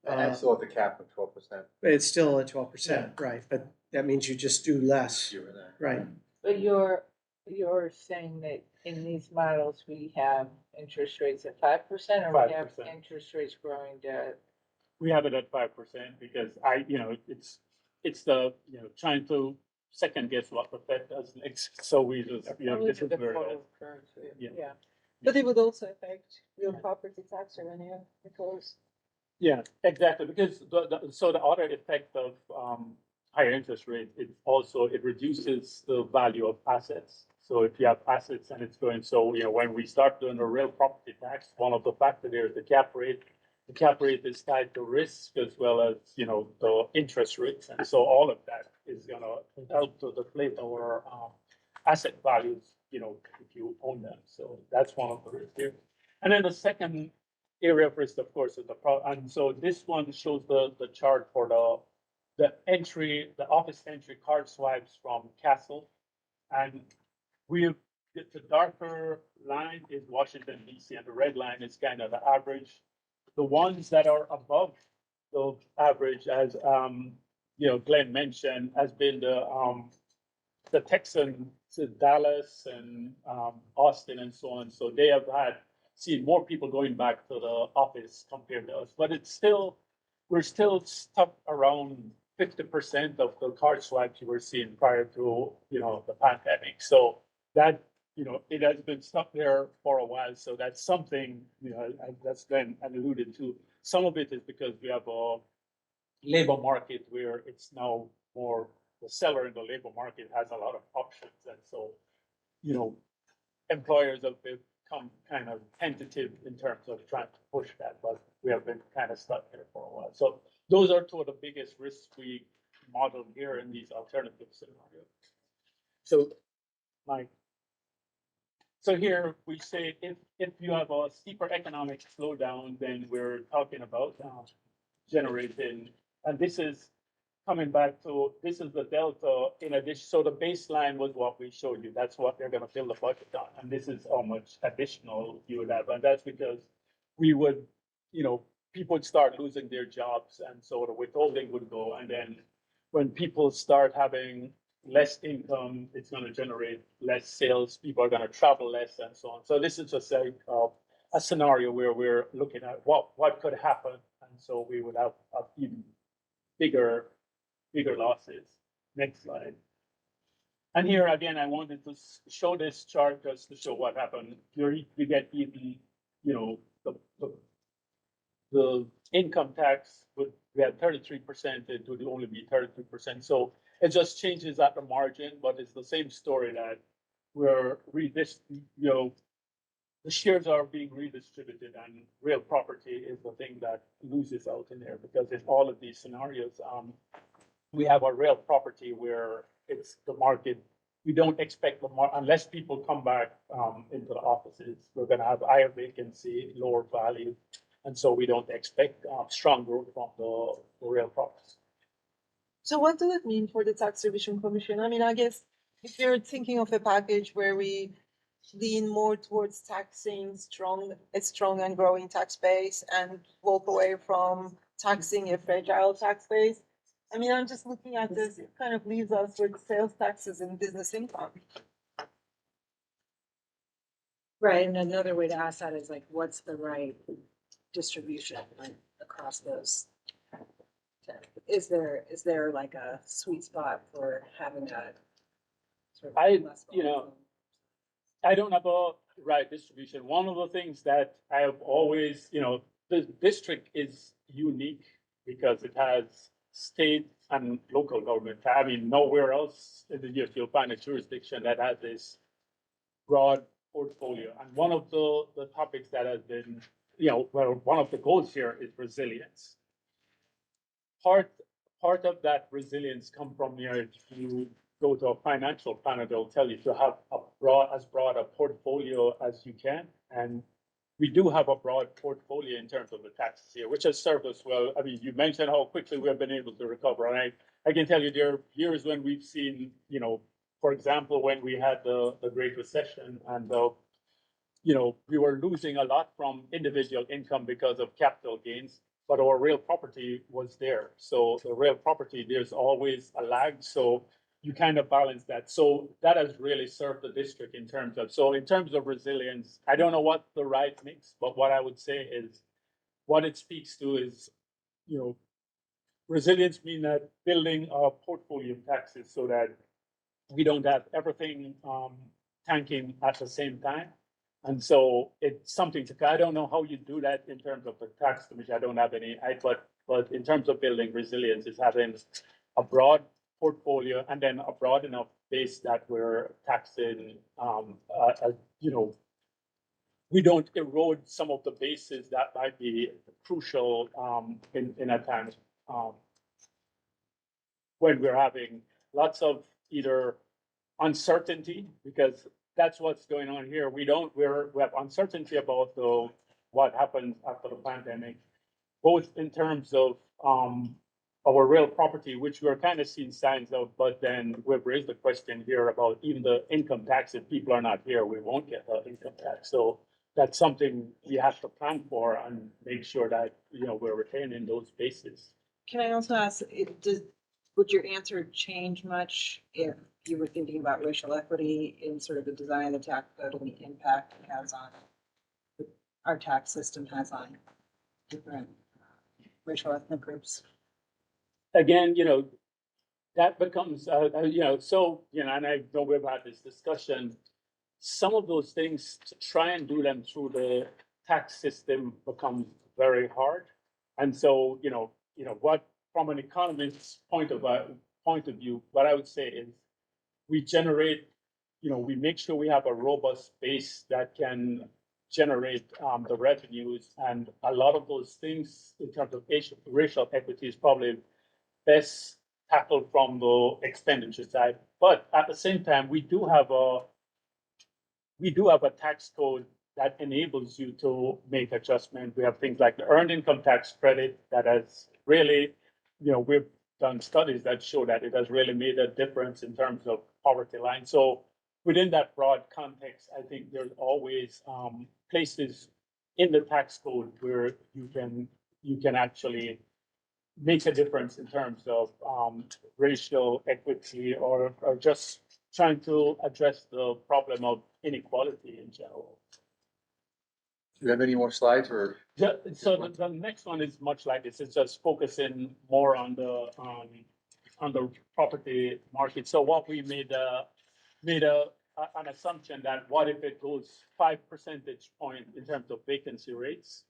And still at the cap of 12%. But it's still at 12%, right? But that means you just do less, right? But you're saying that in these models, we have interest rates at 5% or we have 5%. interest rates growing to? We have it at 5% because it's the, trying to second guess what the Fed does next. So we just, this is The where it is. forward curve, Yeah. yeah. But it would also affect real property tax revenue because Yeah, exactly, because so the other effect of higher interest rate, it reduces the value of assets. So if you have assets and it's going, so when we start doing a real property tax, one of the factors there is the cap rate. The cap rate is tied to risk as well as the interest rates, and so all of that is gonna help to deflate our asset values. If you own them, so that's one of the risks there. And then the second area of risk, of course, is and so this one shows the chart for the office entry card swipes from Castle. And the darker line is Washington DC and the red line is kind of the average. The ones that are above the average, as Glenn mentioned, has been the Texans, Dallas and Austin and so on. So they have seen more people going back to the office compared to us, but we're still stuck around 50% of the card swipes you were seeing prior to the pandemic. So that it has been stuck there for a while. So that's something that's Glenn alluded to. Some of it is because we have a labor market where it's now more the seller in the labor market has a lot of options, and so employers have become kind of tentative in terms of trying to push that, but we have been kind of stuck here for a while. So those are two of the biggest risks we model here in these alternative scenarios. So, Mike. So here we say if you have a steeper economic slowdown, then we're talking about generating, and this is coming back to, this is the delta in addition. So the baseline was what we showed you. That's what they're going to build the budget on. And this is how much additional you would have. And that's because we would, people would start losing their jobs. And so the withholding would go. And then when people start having less income, it's going to generate less sales. People are going to travel less and so on. So this is just a scenario where we're looking at what could happen. And so we would have even bigger losses. Next slide. And here again, I wanted to show this chart just to show what happened. You get even, the income tax we had 33%, it would only be 33%. So it just changes at the margin, but it's the same story that the shares are being redistributed and real property is the thing that loses out in there because in all of these scenarios, we have a real property where it's the market. We don't expect unless people come back into the offices, we're gonna have higher vacancy, lower value. And so we don't expect strong growth from the real properties. So what does it mean for the Tax Revision Commission? I mean, I guess if you're thinking of a package where we lean more towards taxing a strong and growing tax base and walk away from taxing a fragile tax base. I mean, I'm just looking at this, it kind of leaves us with sales taxes and business income. Right, and another way to ask that is like, what's the right distribution like across those? Is there like a sweet spot for having a? sort of less volatile- I don't have a right distribution. One of the things that I have always, the district is unique because it has state and local government. I mean, nowhere else in the US you'll find a jurisdiction that has this broad portfolio. And one of the topics that has been, one of the goals here is resilience. Part of that resilience come from, if you go to a financial planner, they'll tell you to have as broad a portfolio as you can. And we do have a broad portfolio in terms of the taxes here, which has served us well. I mean, you mentioned how quickly we have been able to recover. And I can tell you there are years when we've seen, for example, when we had the Great Recession and we were losing a lot from individual income because of capital gains, but our real property was there. So the real property, there's always a lag. So you kind of balance that. So that has really served the district in terms of resilience. I don't know what the right mix, but what I would say is what it speaks to is, resilience mean that building a portfolio of taxes so that we don't have everything tanking at the same time. And so it's something I don't know how you do that in terms of the tax commission. I don't have any, but in terms of building resilience, is having a broad portfolio and then a broad enough base that we're taxing, we don't erode some of the bases that might be crucial in a time when we're having lots of either uncertainty, because that's what's going on here. We have uncertainty about what happens after the pandemic, both in terms of our real property, which we're kind of seeing signs of, but then we've raised the question here about even the income tax. If people are not here, we won't get the income tax. So that's something we have to plan for and make sure that, we're retaining those bases. Can I also ask, would your answer change much if you were thinking about racial equity in sort of the design of the tax code and the impact it has on our tax system has on different racial ethnic groups? Again, that becomes, and I know we've had this discussion. Some of those things, to try and do them through the tax system becomes very hard. And so, what from an economist's point of view, what I would say is we generate, we make sure we have a robust base that can generate the revenues, and a lot of those things in terms of racial equity is probably best tackled from the expenditure side. But at the same time, we do have a tax code that enables you to make adjustments. We have things like the earned income tax credit that has really, we've done studies that show that it has really made a difference in terms of poverty line. So within that broad context, I think there's always places in the tax code where you can actually make a difference in terms of racial equity or just trying to address the problem of inequality in general. Do you have any more slides or? So the next one is much like this. It's just focusing more on the property market. So what we made an assumption that what if it goes 5 percentage point in terms of vacancy rates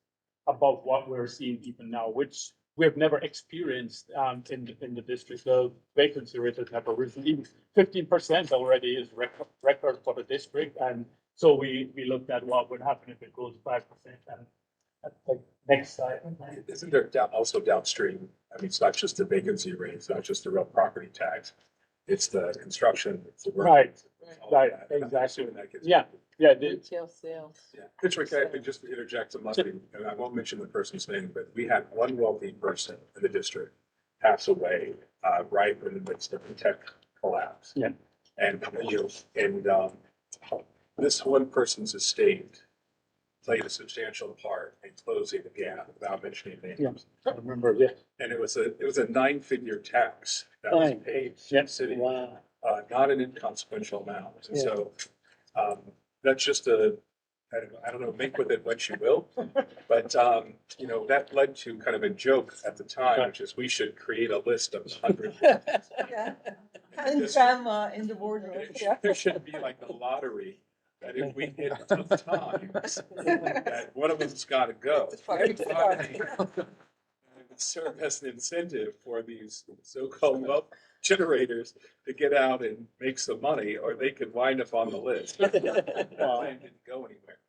above what we're seeing even now, which we have never experienced in the district. The vacancy rate has never risen. Even 15% already is record for the district. And so we looked at what would happen if it goes 5%. And Next slide. Isn't there also downstream? I mean, it's not just the vacancy rate, it's not just the real property tax. It's the construction, it's the. work, Right, it's all of right, that. I'm exactly. assuming that gets- Yeah. Yeah, the, Retail sales. Yeah, it's okay, I could just interject some lucky, and I won't mention the person's name, but we had one wealthy person in the district pass away, right in the midst of the tech collapse. Yeah. And, this one person's estate played a substantial part in closing the gap without mentioning names. I remember, yeah. And it was a 9-figure tax that was Nine. paid to Yep. the city, Wow. not an inconsequential amount. And Yeah. so, that's just I don't know, make with it what you will. But, you know, that led to kind of a joke at the time, which is we should create a list of 100. Yeah. And This- grandma in the boardroom, yeah. There should be like a lottery that if we hit tough times, that one of us got to go. It's a fire start. And it would serve as an incentive for these so-called wealth generators to get out and make some money, or they could wind up on the list. That plan didn't go anywhere.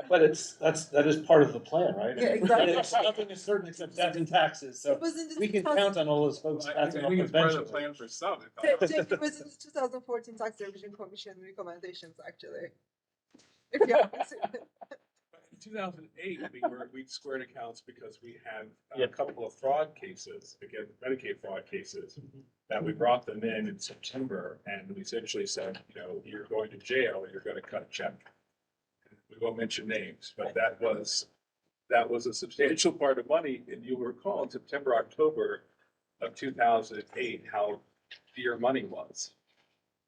But that is part of the plan, right? Yeah, exactly. Nothing is certain except death and taxes, so It was in the we can 2000 count on all those folks I passing off think it's part of the eventually. plan for some. It was in the 2014 Tax Revision Commission recommendations, actually. If you haven't seen it. In 2008, we squared accounts because we had a Yep. couple of fraud cases, again, Medicaid fraud cases, that we brought them in September, and we essentially said, you know, you're going to jail, or you're gonna cut a check. We won't mention names, but that was a substantial part of money, and you'll recall in September, October of 2008, how dear money was.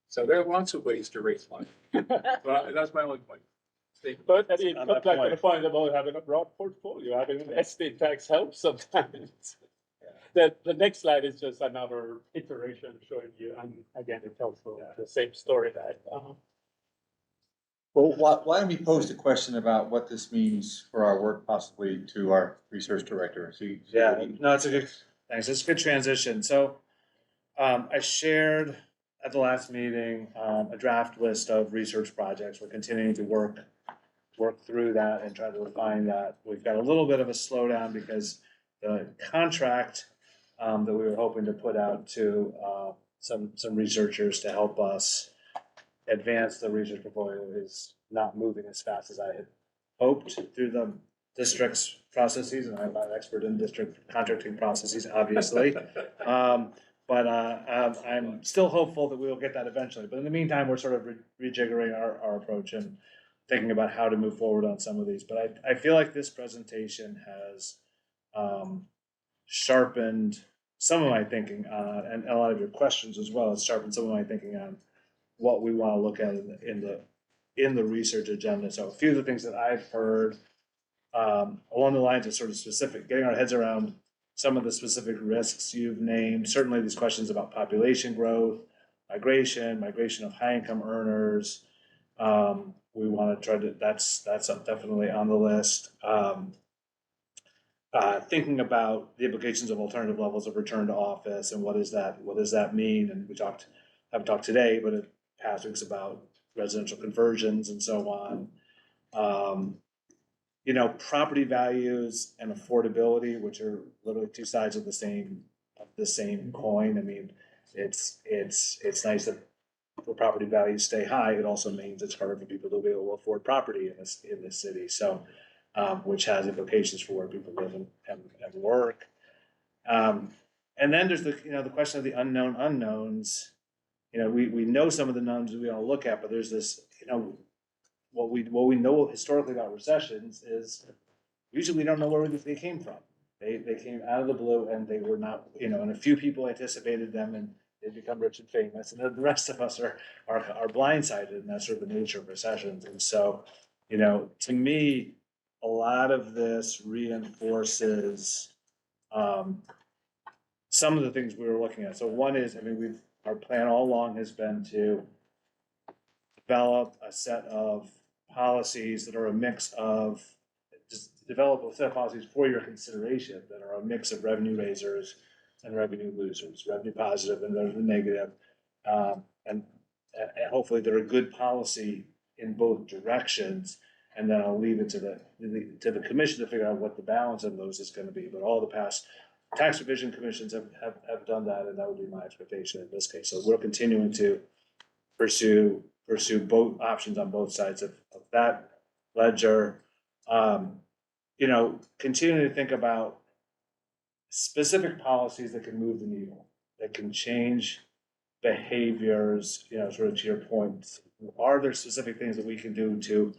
So there are lots of ways to raise money. But that's my only point. But I mean, On but that like the point about having a broad portfolio, having an estate tax helps sometimes. The next slide is just another iteration showing you, and again, it tells the same story that, Well, why don't we pose the question about what this means for our work possibly to our research director? See, Yeah, no, it's a good, thanks, it's a good transition. So, I shared at the last meeting, a draft list of research projects. We're continuing to work through that and try to refine that. We've got a little bit of a slowdown because the contract, that we were hoping to put out to, some researchers to help us advance the research portfolio is not moving as fast as I had hoped through the district's processes, and I'm not an expert in district contracting processes, obviously. But I'm still hopeful that we will get that eventually. But in the meantime, we're sort of rejiggering our approach and thinking about how to move forward on some of these. But I feel like this presentation has sharpened some of my thinking on, and a lot of your questions as well, has sharpened some of my thinking on what we want to look at in the research agenda. So a few of the things that I've heard along the lines of sort of specific, getting our heads around some of the specific risks you've named, certainly these questions about population growth, migration of high income earners. We want to try to, that's definitely on the list. Thinking about the implications of alternative levels of return to office and what does that mean? And we haven't talked today, but it past weeks about residential conversions and so on. You know, property values and affordability, which are literally two sides of the same coin. I mean, it's nice that the property values stay high. It also means it's harder for people to be able to afford property in this city. So, which has implications for where people live and work. And then there's the question of the unknown unknowns. You know, we know some of the knowns we all look at, but there's this, what we know historically about recessions is usually we don't know where they came from. They came out of the blue and they were not, and a few people anticipated them and they become rich and famous, and then the rest of us are blindsided, and that's sort of the nature of recessions. And so, to me, a lot of this reinforces some of the things we were looking at. So one is, our plan all along has been to develop a set of policies that are a mix of, just develop a set of policies for your consideration that are a mix of revenue raisers and revenue losers, revenue positive and revenue negative. And hopefully they're a good policy in both directions. And then I'll leave it to the commission to figure out what the balance of those is gonna be, but all the past tax revision commissions have done that, and that would be my expectation in this case. So we're continuing to pursue both options on both sides of that ledger. You know, continuing to think about specific policies that can move the needle, that can change behaviors, you know, sort of to your point. Are there specific things that we can do to,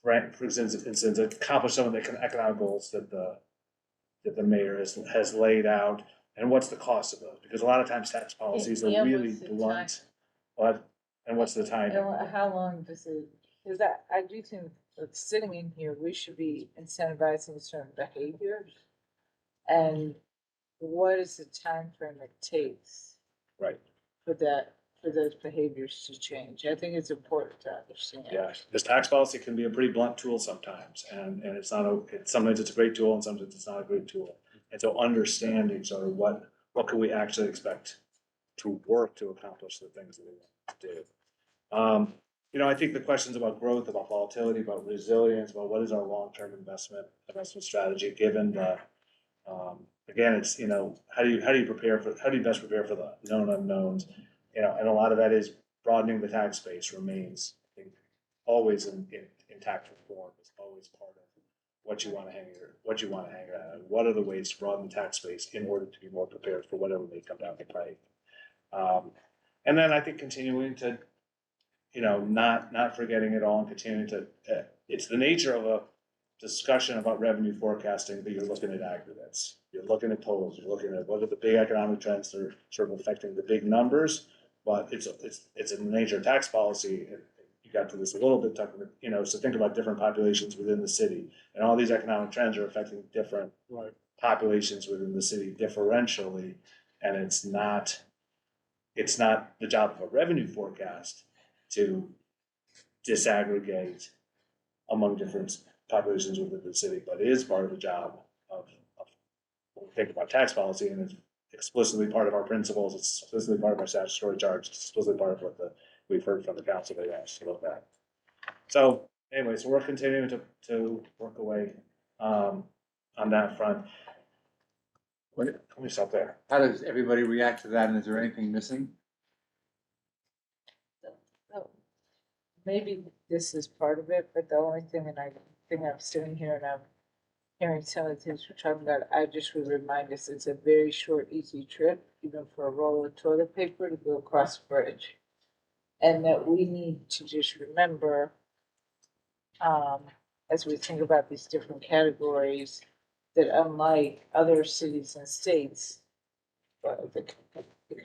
right, for instance, accomplish some of the economic goals that the mayor has laid out? And what's the cost of those? Because a lot of times tax policies are Yeah, really what's the blunt. And what's the timing? And how long does it, because I do think that sitting in here, we should be incentivizing certain behaviors. And what is the time frame it takes Right. for those behaviors to change? I think it's important to understand. Yeah, this tax policy can be a pretty blunt tool sometimes, and it's not, sometimes it's a great tool and sometimes it's not a great tool. And so understanding sort of what can we actually expect to work to accomplish the things that we want to do. You know, I think the questions about growth, about volatility, about resilience, about what is our long-term investment strategy, given the, again, it's, you know, how do you best prepare for the known unknowns? You know, and a lot of that is broadening the tax base remains, I think, always in tax reform is always part of what you want to hang your hat on. What are the ways to broaden the tax base in order to be more prepared for whatever may come down the pike? And then I think continuing to, you know, not forgetting it all and continuing to, it's the nature of a discussion about revenue forecasting, but you're looking at aggregates. You're looking at totals, you're looking at what are the big economic trends that are sort of affecting the big numbers, but it's in the nature of tax policy. You got to this a little bit, you know, so think about different populations within the city, and all these economic trends are affecting different populations within the city differentially, and it's not the job of a revenue forecast to disaggregate among different populations within the city, but it is part of the job of when we think about tax policy, and it's explicitly part of our principles, it's explicitly part of our statutory charge, it's explicitly part of what we've heard from the council they asked about that. So anyway, so we're continuing to work away on that front. Let me stop there. How does everybody react to that, and is there anything missing? So, maybe this is part of it, but the only thing, and I think I'm sitting here and I'm hearing some of the things we're talking about, I just would remind us it's a very short, easy trip, even for a roll of toilet paper to go across the bridge. And that we need to just remember, as we think about these different categories, that unlike other cities and states, the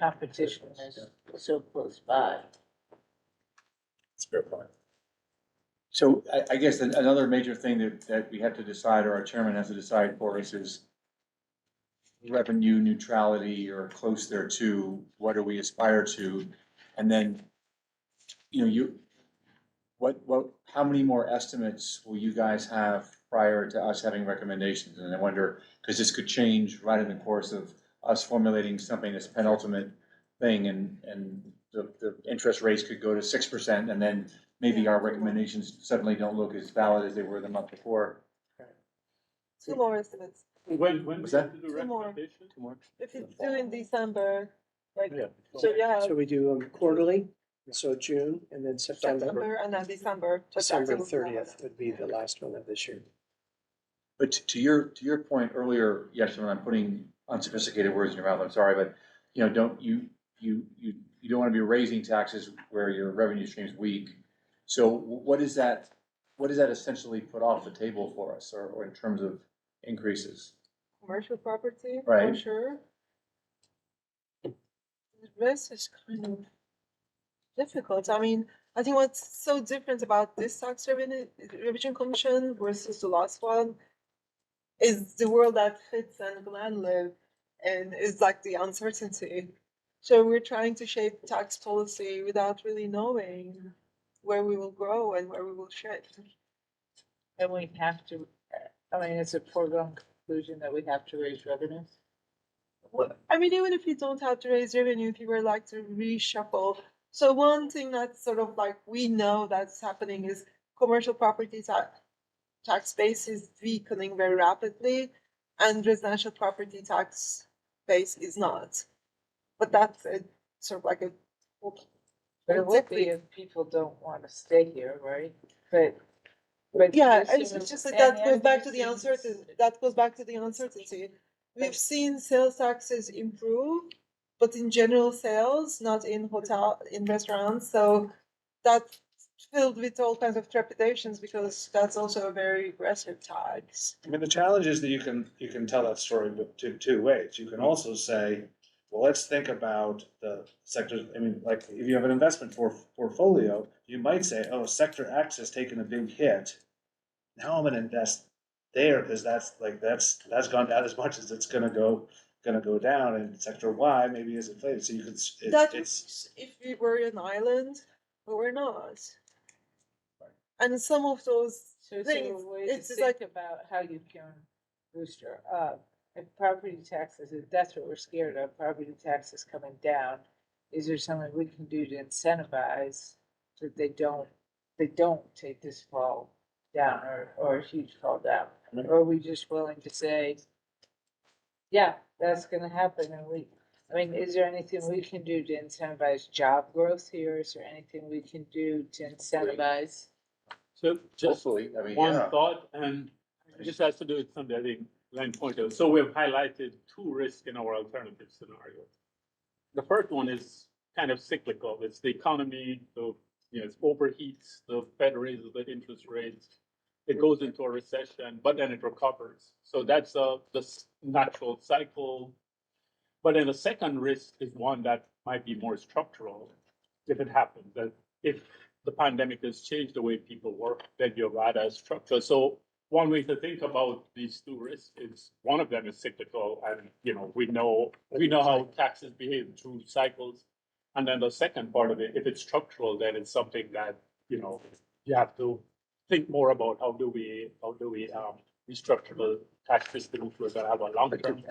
competition is so close by. That's a fair point. So I guess another major thing that we have to decide, or our chairman has to decide for us, is revenue neutrality or close thereto. What do we aspire to? And then, you know, how many more estimates will you guys have prior to us having recommendations? And I wonder, because this could change right in the course of us formulating something that's penultimate thing, and the interest rates could go to 6%, and then maybe our recommendations suddenly don't look as valid as they were the month before. Two more estimates. When Was we that? do the Two more. recommendation? If it's due in December, like, Yeah. so you have So we do them quarterly, so June and then September. September and then December. so December taxes. 30th would be the last one of this year. But to your point earlier, yes, when I'm putting unsophisticated words in your mouth, I'm sorry, but you know, don't want to be raising taxes where your revenue stream's weak. So what does that essentially put off the table for us, or in terms of increases? Commercial property, for Right. sure. The rest is kind of difficult. I mean, I think what's so different about this tax revision commission versus the last one is the world that Fitz and Glenn live in is like the uncertainty. So we're trying to shape tax policy without really knowing where we will grow and where we will shift. And we have to, I mean, it's a foregone conclusion that we have to raise revenues. I mean, even if you don't have to raise revenue, if you were like to reshuffle. So one thing that's sort of like we know that's happening is commercial property tax base is weakening very rapidly, and residential property tax base is not. But that's a sort of like a. But it would be if people don't wanna stay here, right? But. Yeah, this it's is- just that and that goes back to the everything's- uncertainty, that goes back to the uncertainty. We've seen sales taxes improve, but in general sales, not in in restaurants, so that's filled with all kinds of trepidations because that's also a very aggressive tax. I mean, the challenge is that you can tell that story two ways. You can also say, well, let's think about the sectors. I mean, like, if you have an investment portfolio, you might say, oh, sector X has taken a big hit. Now I'm gonna invest there, because that's gone down as much as it's gonna go down, and sector Y maybe is inflated, so you can, That it's. if we were an island, but we're not. And some of those So it's things, a way to it's think about how you can booster up. If property taxes, if that's what we're scared of, property taxes coming down, is there something we can do to incentivize that they don't take this fall down or a huge fall down? Or are we just willing to say, yeah, that's gonna happen I mean, is there anything we can do to incentivize job growth here? Is there anything we can do to incentivize? So just Hopefully, I mean, one yeah. thought, and this has to do with something I think Glenn pointed out. So we've highlighted two risks in our alternative scenario. The first one is kind of cyclical. It's the economy, it overheats, the Fed raises the interest rates. It goes into a recession, but then it recovers. So that's the natural cycle. But then the second risk is one that might be more structural if it happens, that if the pandemic has changed the way people work, then you're right as structural. So one way to think about these two risks is one of them is cyclical, and we know how taxes behave through cycles. And then the second part of it, if it's structural, then it's something that you have to think more about how do we restructure the tax system to have a long term.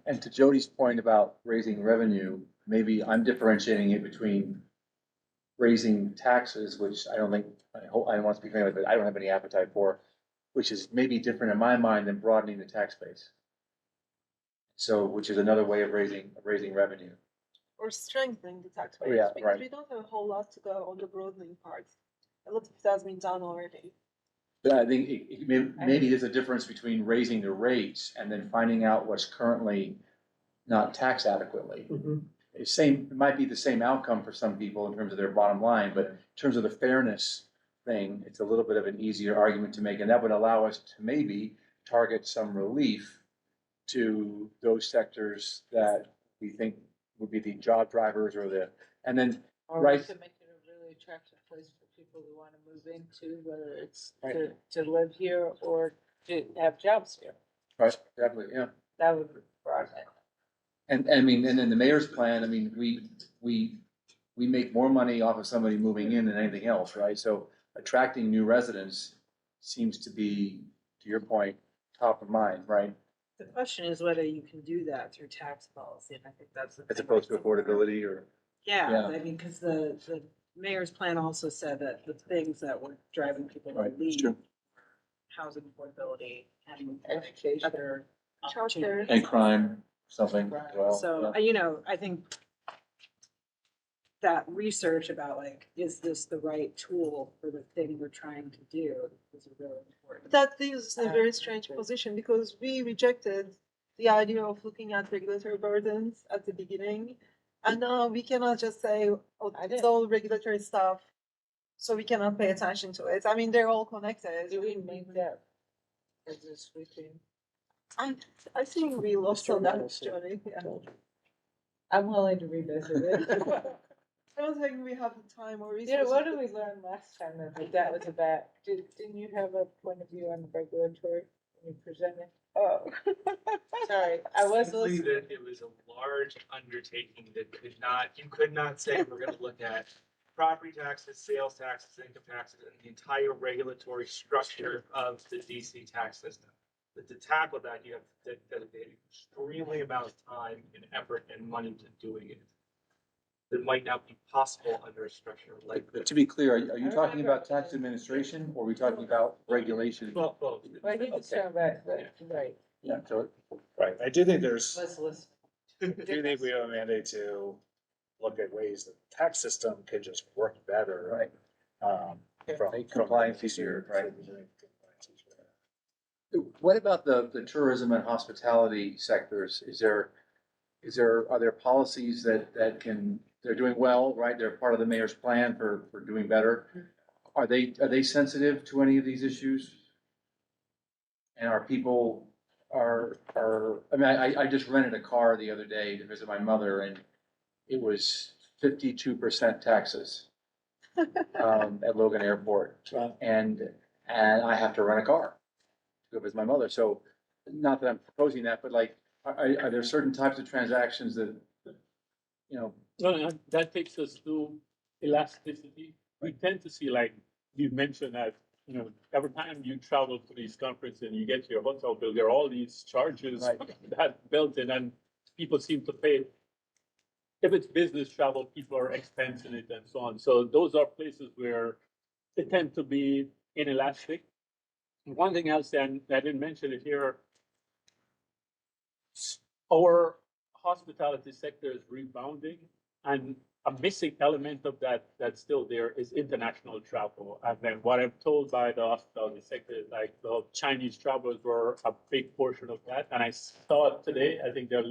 And to Jody's point about raising revenue, maybe I'm differentiating it between raising taxes, which I don't want to speak for anybody, but I don't have any appetite for, which is maybe different in my mind than broadening the tax base. So, which is another way of raising revenue. Or strengthening the tax base, Yeah, because right. we don't have a whole lot to go on the broadening part. A lot of it has been done already. But I think maybe there's a difference between raising the rates and then finding out what's currently not taxed adequately. It might be the same outcome for some people in terms of their bottom line, but in terms of the fairness thing, it's a little bit of an easier argument to make, and that would allow us to maybe target some relief to those sectors that we think would be the job drivers and then, Or right. to make it a really attractive place for people who wanna move into, whether it's Right. to live here or to have jobs here. Right, exactly, yeah. That would broaden it. And I mean, and in the mayor's plan, I mean, we make more money off of somebody moving in than anything else, right? So attracting new residents seems to be, to your point, top of mind, right? The question is whether you can do that through tax policy, and I think that's the As thing. opposed to affordability or. Yeah, Yeah. I mean, because the mayor's plan also said that the things that were driving people to Right, it's leave, true. housing affordability and Education. other Childcare. opportunities. And crime, something as well. So, yeah. I think that research about like, is this the right tool for the thing we're trying to do is really important. That leaves us in a very strange position because we rejected the idea of looking at regulatory burdens at the beginning. And now we cannot just say, oh, it's all regulatory stuff, so we cannot pay attention to it. I mean, they're all connected. Do we make that as a sweeping? I think we lost on that, Jody. Yeah. I'm willing to revisit it. I don't think we have the time or Yeah, resources. what did we learn last time that was about? Didn't you have a point of view on the regulatory when you presented? Oh, sorry, I was Simply listening. that it was a large undertaking that you could not say we're gonna look at property taxes, sales taxes, income taxes, and the entire regulatory structure of the DC tax system. But to tackle that, you have to dedicate extremely amount of time and effort and money to doing it. that might not be possible under a structure like this. To be clear, are you talking about tax administration or are we talking about regulation? Well, both. Right, he was talking about, right, Yeah, so Right, I do think there's, let's listen. I do think we have a mandate to look at ways that the tax system could just work better. Right. Make compliance easier, right? What about the tourism and hospitality sectors? Are there policies that they're doing well, right? They're part of the mayor's plan for doing better. Are they sensitive to any of these issues? And are people, I mean, I just rented a car the other day to visit my mother and it was 52% taxes at Logan Airport. And I have to rent a car to go visit my mother. So not that I'm proposing that, but like, are there certain types of transactions that, you know, No, that takes us to elasticity. We tend to see, like you mentioned, that, every time you travel to these conferences and you get to your hotel bill, there are all these charges Right. that built in, and people seem to pay. If it's business travel, people are expensing it and so on. So those are places where they tend to be inelastic. One thing else, and I didn't mention it here, our hospitality sector is rebounding, and a missing element of that that's still there is international travel. And then what I'm told by the hospitality sector is like the Chinese travelers were a big portion of that. And I saw it today, I think they're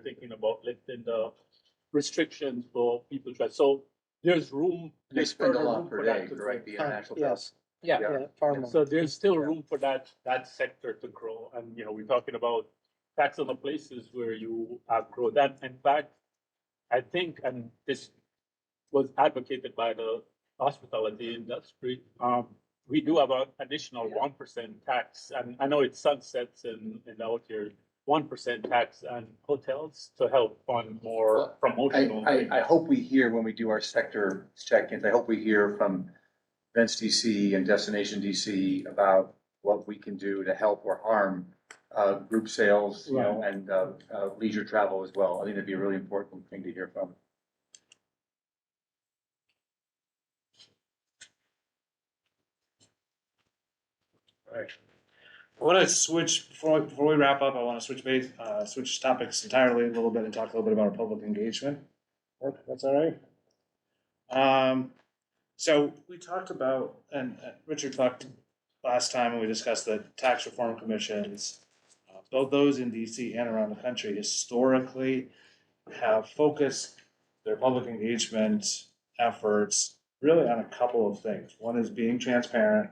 thinking about lifting the restrictions for people to travel. So there's room. they there's spend a further lot room per for day, that to grow. right? The international Yes. Yeah, Yeah, far more. So there's still room for that sector to grow. And, we're talking about tax on the places where you grow that. In fact, I think, and this was advocated by the hospitality industry, we do have an additional 1% tax. And I know it sunsets in out here, 1% tax on hotels to help fund more promotional. I hope we hear when we do our sector check-ins, I hope we hear from Events DC and Destination DC about what we can do to help or harm group sales, and leisure travel as well. I think that'd be a really important thing to hear from. Right. I want to switch before we wrap up. I want to switch topics entirely a little bit and talk a little bit about our public engagement work. That's all right. So we talked about, and Richard talked last time when we discussed the tax reform commissions, both those in DC and around the country historically have focused their public engagement efforts really on a couple of things. One is being transparent,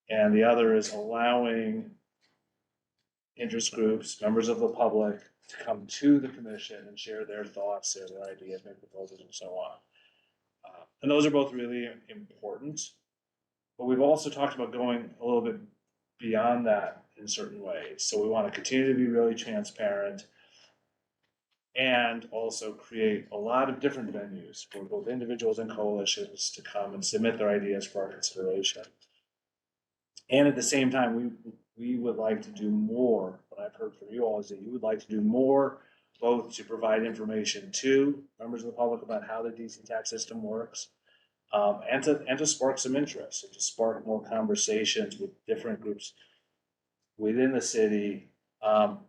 and the other is allowing interest groups, members of the public, to come to the commission and share their thoughts, share their ideas, make proposals, and so on. And those are both really important. But we've also talked about going a little bit beyond that in certain ways. So we want to continue to be really transparent and also create a lot of different venues for both individuals and coalitions to come and submit their ideas for our consideration. And at the same time, we would like to do more. What I've heard from you all is that you would like to do more, both to provide information to members of the public about how the DC tax system works, and to spark some interest, and to spark more conversations with different groups within the city,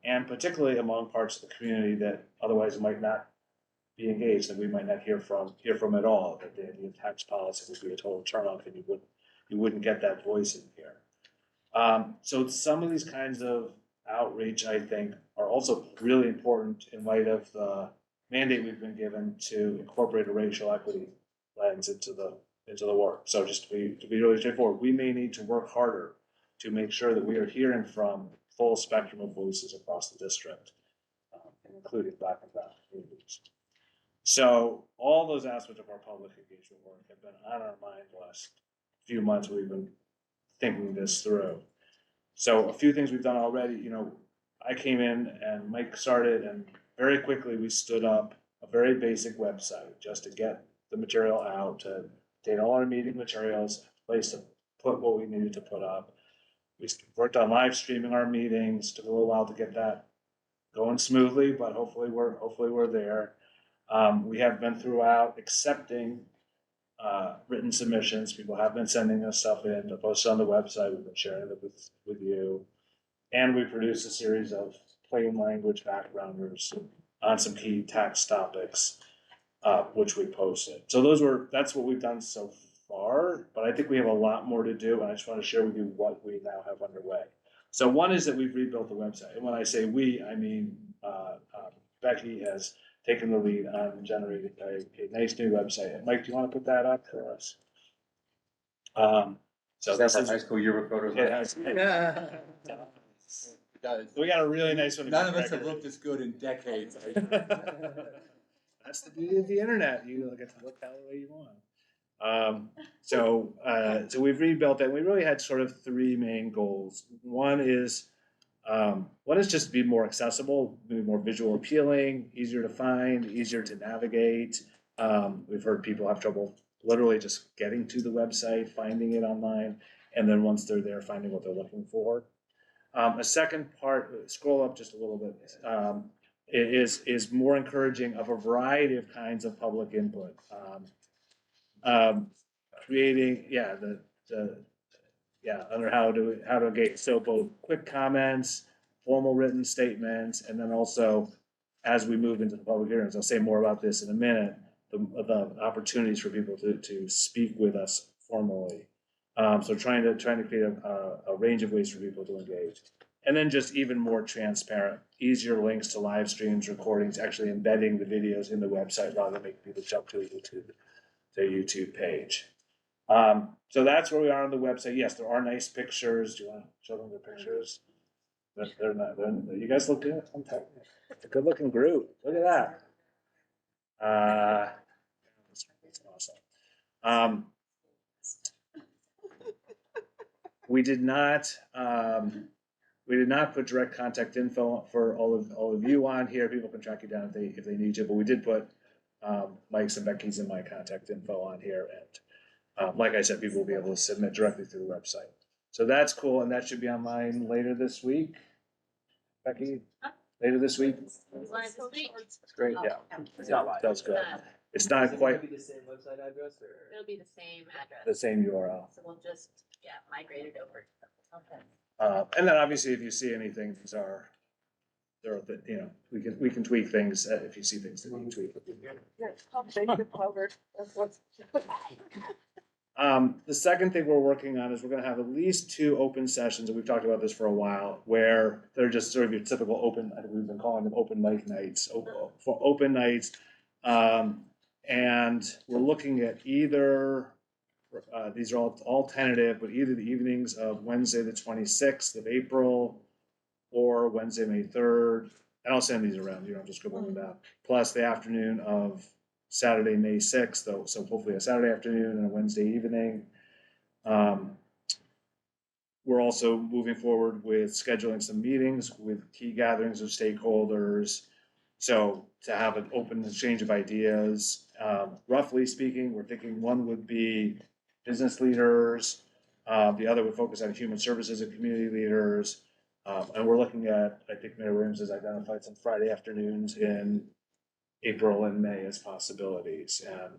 and particularly among parts of the community that otherwise might not be engaged, that we might not hear from at all. That the idea of tax policy would be a total turnoff, and you wouldn't get that voice in here. So some of these kinds of outreach, I think, are also really important in light of the mandate we've been given to incorporate a racial equity lens into the work. So just to be really straightforward, we may need to work harder to make sure that we are hearing from full spectrum of voices across the district, including Black and brown communities. So all those aspects of our public engagement work have been on our mind the last few months. We've been thinking this through. So a few things we've done already, I came in and Mike started, and very quickly we stood up a very basic website just to get the material out, to contain all our meeting materials, a place to put what we needed to put up. We worked on live streaming our meetings. Took a little while to get that going smoothly, but hopefully we're there. We have been throughout accepting written submissions. People have been sending us stuff in to post on the website. We've been sharing it with you. And we produced a series of plain language backgrounders on some key tax topics, which we posted. So that's what we've done so far, but I think we have a lot more to do, and I just want to share with you what we now have underway. So one is that we've rebuilt the website, and when I say we, I mean Becky has taken the lead on generating a nice new website. And Mike, do you want to put that up for us? So That's this our is, high school yearbook photos. it has, we got a really nice one. None of us have looked as good in decades. That's the beauty of the internet. You get to look that way you want. So we've rebuilt it. We really had sort of three main goals. One is just be more accessible, be more visual appealing, easier to find, easier to navigate. We've heard people have trouble literally just getting to the website, finding it online, and then once they're there, finding what they're looking for. A second part, scroll up just a little bit, is more encouraging of a variety of kinds of public input. Creating, under how to engage. So both quick comments, formal written statements, and then also as we move into the public hearings, I'll say more about this in a minute, the opportunities for people to speak with us formally. So trying to create a range of ways for people to engage. And then just even more transparent, easier links to live streams, recordings, actually embedding the videos in the website rather than making people jump to the YouTube page. So that's where we are on the website. Yes, there are nice pictures. Do you want to show them the pictures? They're not, you guys look good. It's a good looking group. Look at that. That's awesome. We did not put direct contact info for all of you on here. People can track you down if they need you, but we did put Mike's and Becky's and my contact info on here. And like I said, people will be able to submit directly through the website. So that's cool, and that should be online later this week. Becky, later this week? Last week. That's great, yeah. That's good. It's not quite the same website address or? It'll be the same address. the same URL. So we'll just, migrate it over. Okay. And then obviously, if you see anything, we can tweak things if you see things that need tweaked. The second thing we're working on is we're going to have at least 2 open sessions, and we've talked about this for a while, where they're just sort of your typical open. I think we've been calling them open mic nights, for open nights, and we're looking at either. These are all tentative, but either the evenings of Wednesday, the 26th of April, or Wednesday, May 3rd. And I'll send these around, I'm just scribbling them down. Plus the afternoon of Saturday, May 6th, though, so hopefully a Saturday afternoon and a Wednesday evening. We're also moving forward with scheduling some meetings with key gatherings of stakeholders. So to have an open exchange of ideas. Roughly speaking, we're thinking one would be business leaders, the other would focus on human services and community leaders. And we're looking at, I think Mayor Williams has identified some Friday afternoons in April and May as possibilities. And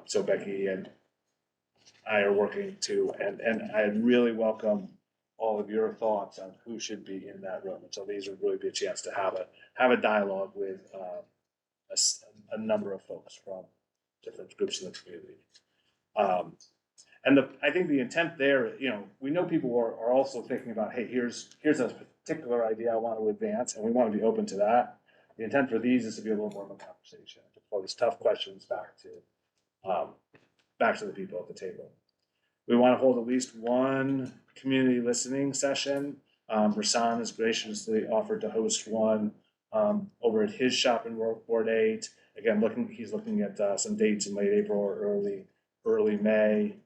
so Becky and I are working to, and I really welcome all of your thoughts on who should be in that room. And so these would really be a chance to have a dialogue with a number of folks from different groups in the community. And I think the intent there, we know people are also thinking about, hey, here's a particular idea I want to advance, and we want to be open to that. The intent for these is to be a little more of a conversation, to pose tough questions back to the people at the table. We want to hold at least one community listening session. Rasan has graciously offered to host one over at his shop in Ward 8. Again, he's looking at some dates in late April or early May.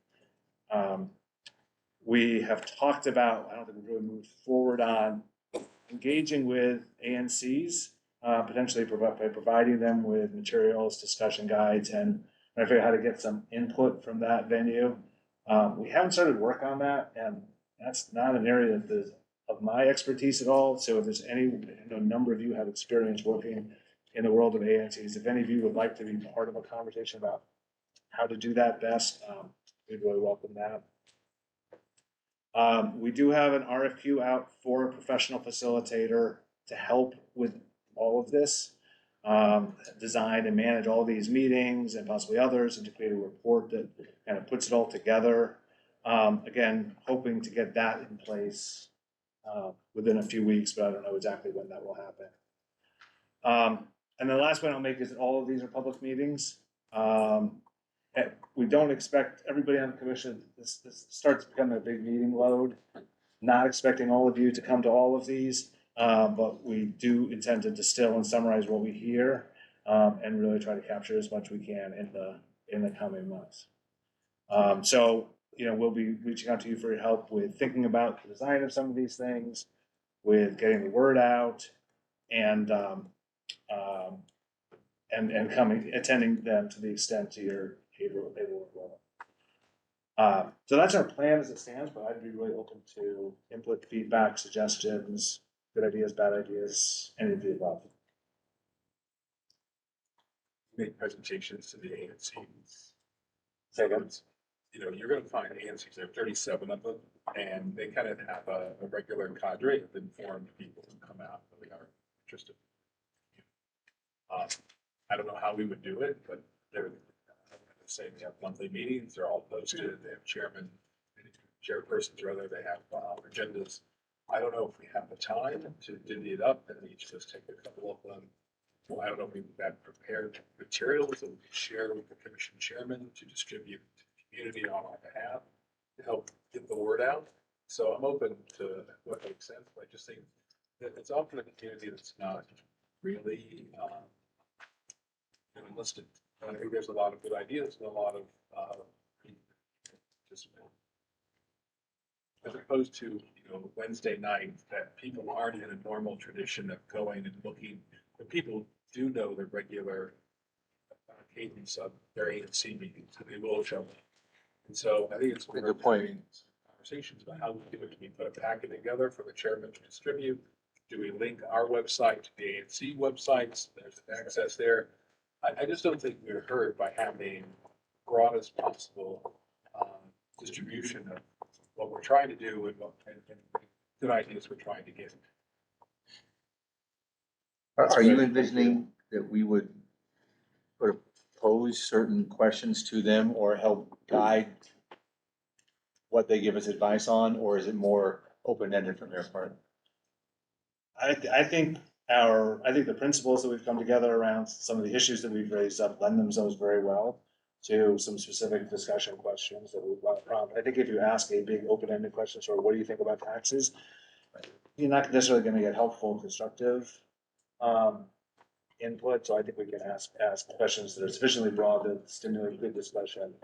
We have talked about, I don't think we've really moved forward on engaging with ANCs, potentially by providing them with materials, discussion guides, and trying to figure out how to get some input from that venue. We haven't started work on that, and that's not an area that is of my expertise at all. So if there's a number of you have experience working in the world of ANCs. If any of you would like to be part of a conversation about how to do that best, we'd really welcome that. We do have an RFQ out for a professional facilitator to help with all of this. Design and manage all these meetings and possibly others, and to create a report that kind of puts it all together. Again, hoping to get that in place within a few weeks, but I don't know exactly when that will happen. And the last point I'll make is that all of these are public meetings. We don't expect everybody on the commission, this starts becoming a big meeting load. Not expecting all of you to come to all of these, but we do intend to distill and summarize what we hear, and really try to capture as much we can in the coming months. So, we'll be reaching out to you for your help with thinking about the design of some of these things, with getting the word out, and attending them to the extent you're able to. So that's our plan as it stands, but I'd be really open to input, feedback, suggestions, good ideas, bad ideas, any of the above. Make presentations to the ANCs. Second. You're gonna find ANCs, there are 37 of them, and they kind of have a regular cadre of informed people who come out, really are interested. I don't know how we would do it, but they're saying they have monthly meetings, they're all posted, they have chairpersons, rather, they have agendas. I don't know if we have the time to divvy it up and each just take a couple of them. Well, I don't know if we've got prepared materials that we could share with the commission chairman to distribute to the community on our behalf to help get the word out. So I'm open to what makes sense, but I just think that it's often a community that's not really enlisted. And I think there's a lot of good ideas and a lot of just as opposed to Wednesday night, that people aren't in a normal tradition of going and looking. But people do know the regular cadence of their ANC meetings, and they will show up. And so I think it's a good point. Conversations about how we do it. Do we put a packet together for the chairman to distribute? Do we link our website to the ANC websites? There's access there. I just don't think we're hurt by having broadest possible distribution of what we're trying to do and good ideas we're trying to get. Are you envisioning that we would pose certain questions to them or help guide what they give us advice on, or is it more open-ended from their part? I think the principles that we've come together around some of the issues that we've raised up lend themselves very well to some specific discussion questions that we want to prompt. I think if you ask a big open-ended question, sort of, what do you think about taxes? You're not necessarily going to get helpful, constructive input. So I think we can ask questions that are sufficiently broad to stimulate good discussion,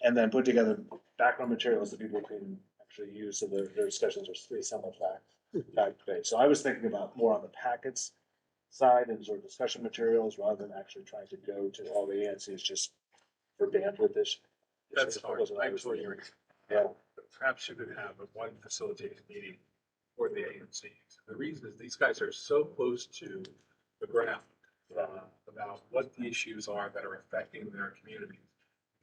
and then put together background materials that people can actually use so their discussions are somewhat fact-based. So I was thinking about more on the packets side and sort of discussion materials rather than actually trying to go to all the ANCs just for bandwidth issues. That's hard. I was hearing. Yeah. Perhaps you could have a one facilitated meeting for the ANCs. The reason is these guys are so close to the ground about what the issues are that are affecting their communities.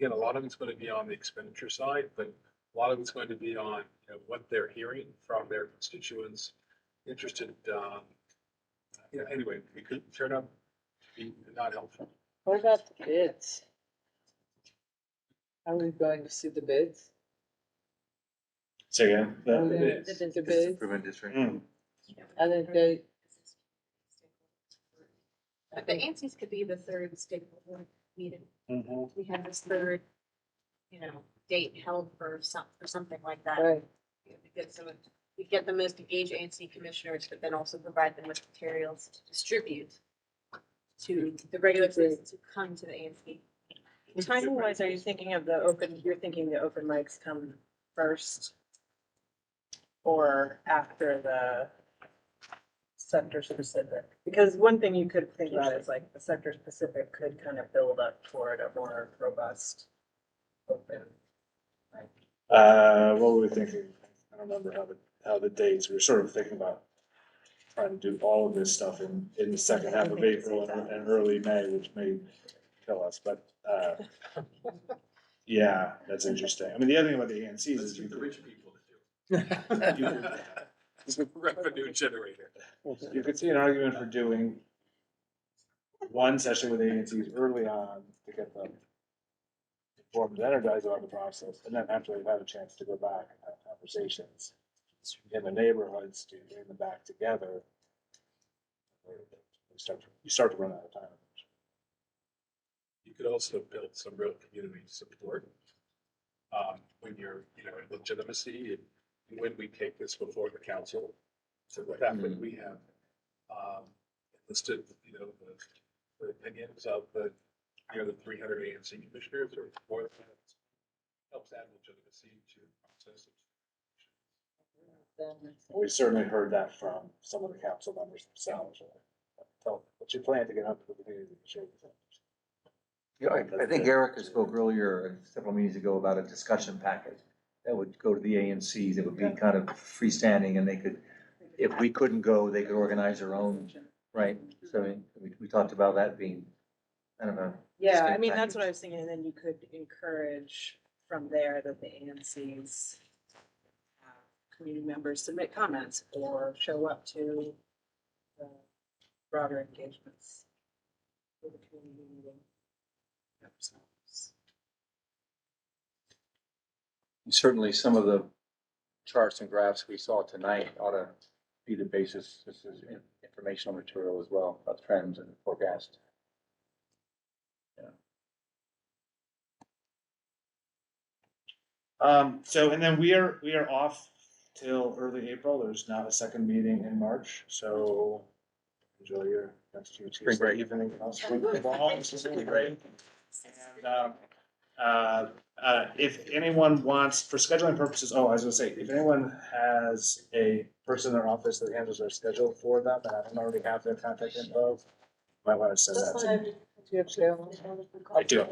Again, a lot of it's going to be on the expenditure side, but a lot of it's going to be on what they're hearing from their constituents, interested. Anyway, it could turn out to be not helpful. What about the bids? Are we going to see the bids? Say again. Are we going to see the bids? Improvement district. I think they, But the ANSYS could be the third stakeholder meeting. Mhm. We have this third, date held for something like that. right, We get the most engaged ANC commissioners, but then also provide them with materials to distribute to the regular citizens who come to the ANC. Timing wise, are you thinking of you're thinking the open mics come first? Or after the sector specific? Because one thing you could think about is like the sector specific could kind of build up toward a more robust open. What were we thinking? I don't remember how the dates, we were sort of thinking about try to do all of this stuff in the second half of April and early May, which may kill us, but, yeah, that's interesting. I mean, the other thing about the ANCs Let's is you get the could, rich people to do it. It's a revenue generator. you could see an argument for doing one session with ANCs early on to get them informed and energized about the process, and then after they've had a chance to go back and have conversations in the neighborhoods, to bring them back together, you start to run out of time. You could also build some real community support. When you're, legitimacy and when we take this before the council. So what happened, we have, listed, the opinions of the 300 ANC commissioners or more than that. Helps add legitimacy to the process. We certainly heard that from some of the council members themselves. Tell, what's your plan to get out to the community? Yeah, I think Erica spoke earlier, several meetings ago, about a discussion packet that would go to the ANCs. It would be kind of freestanding, and they could, if we couldn't go, they could organize their own, right? So we talked about that being, I don't know. Yeah, I mean, that's what I was thinking, and then you could encourage from there that the ANCs community members submit comments or show up to the broader engagements with the community meeting themselves. Certainly, some of the charts and graphs we saw tonight ought to be the basis. This is informational material as well about trends and forecast. So, and then we are off till early April. There's not a second meeting in March, so enjoy your next few Spring break. evening. Spring ball, this is really great. And, if anyone wants, for scheduling purposes, I was gonna say, if anyone has a person in their office that handles their schedule for them, and I don't already have their contact info, might wanna send that to me. I do.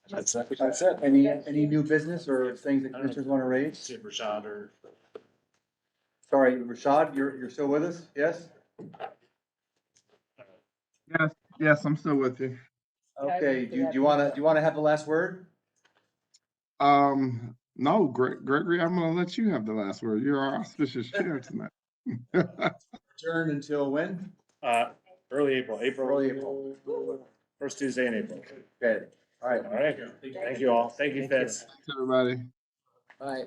That's it. Any new business or things that commissioners want to raise? See if Rashad or. Sorry, Rashad, you're still with us? Yes? Yes, I'm still with you. Okay, do you wanna have the last word? No, Gregory, I'm gonna let you have the last word. You're our auspicious chair tonight. Adjourn until when? Early April, Early April. First Tuesday in April. Okay, all right. All right, thank you all. Thank you, Fitz. Thanks, everybody. Bye.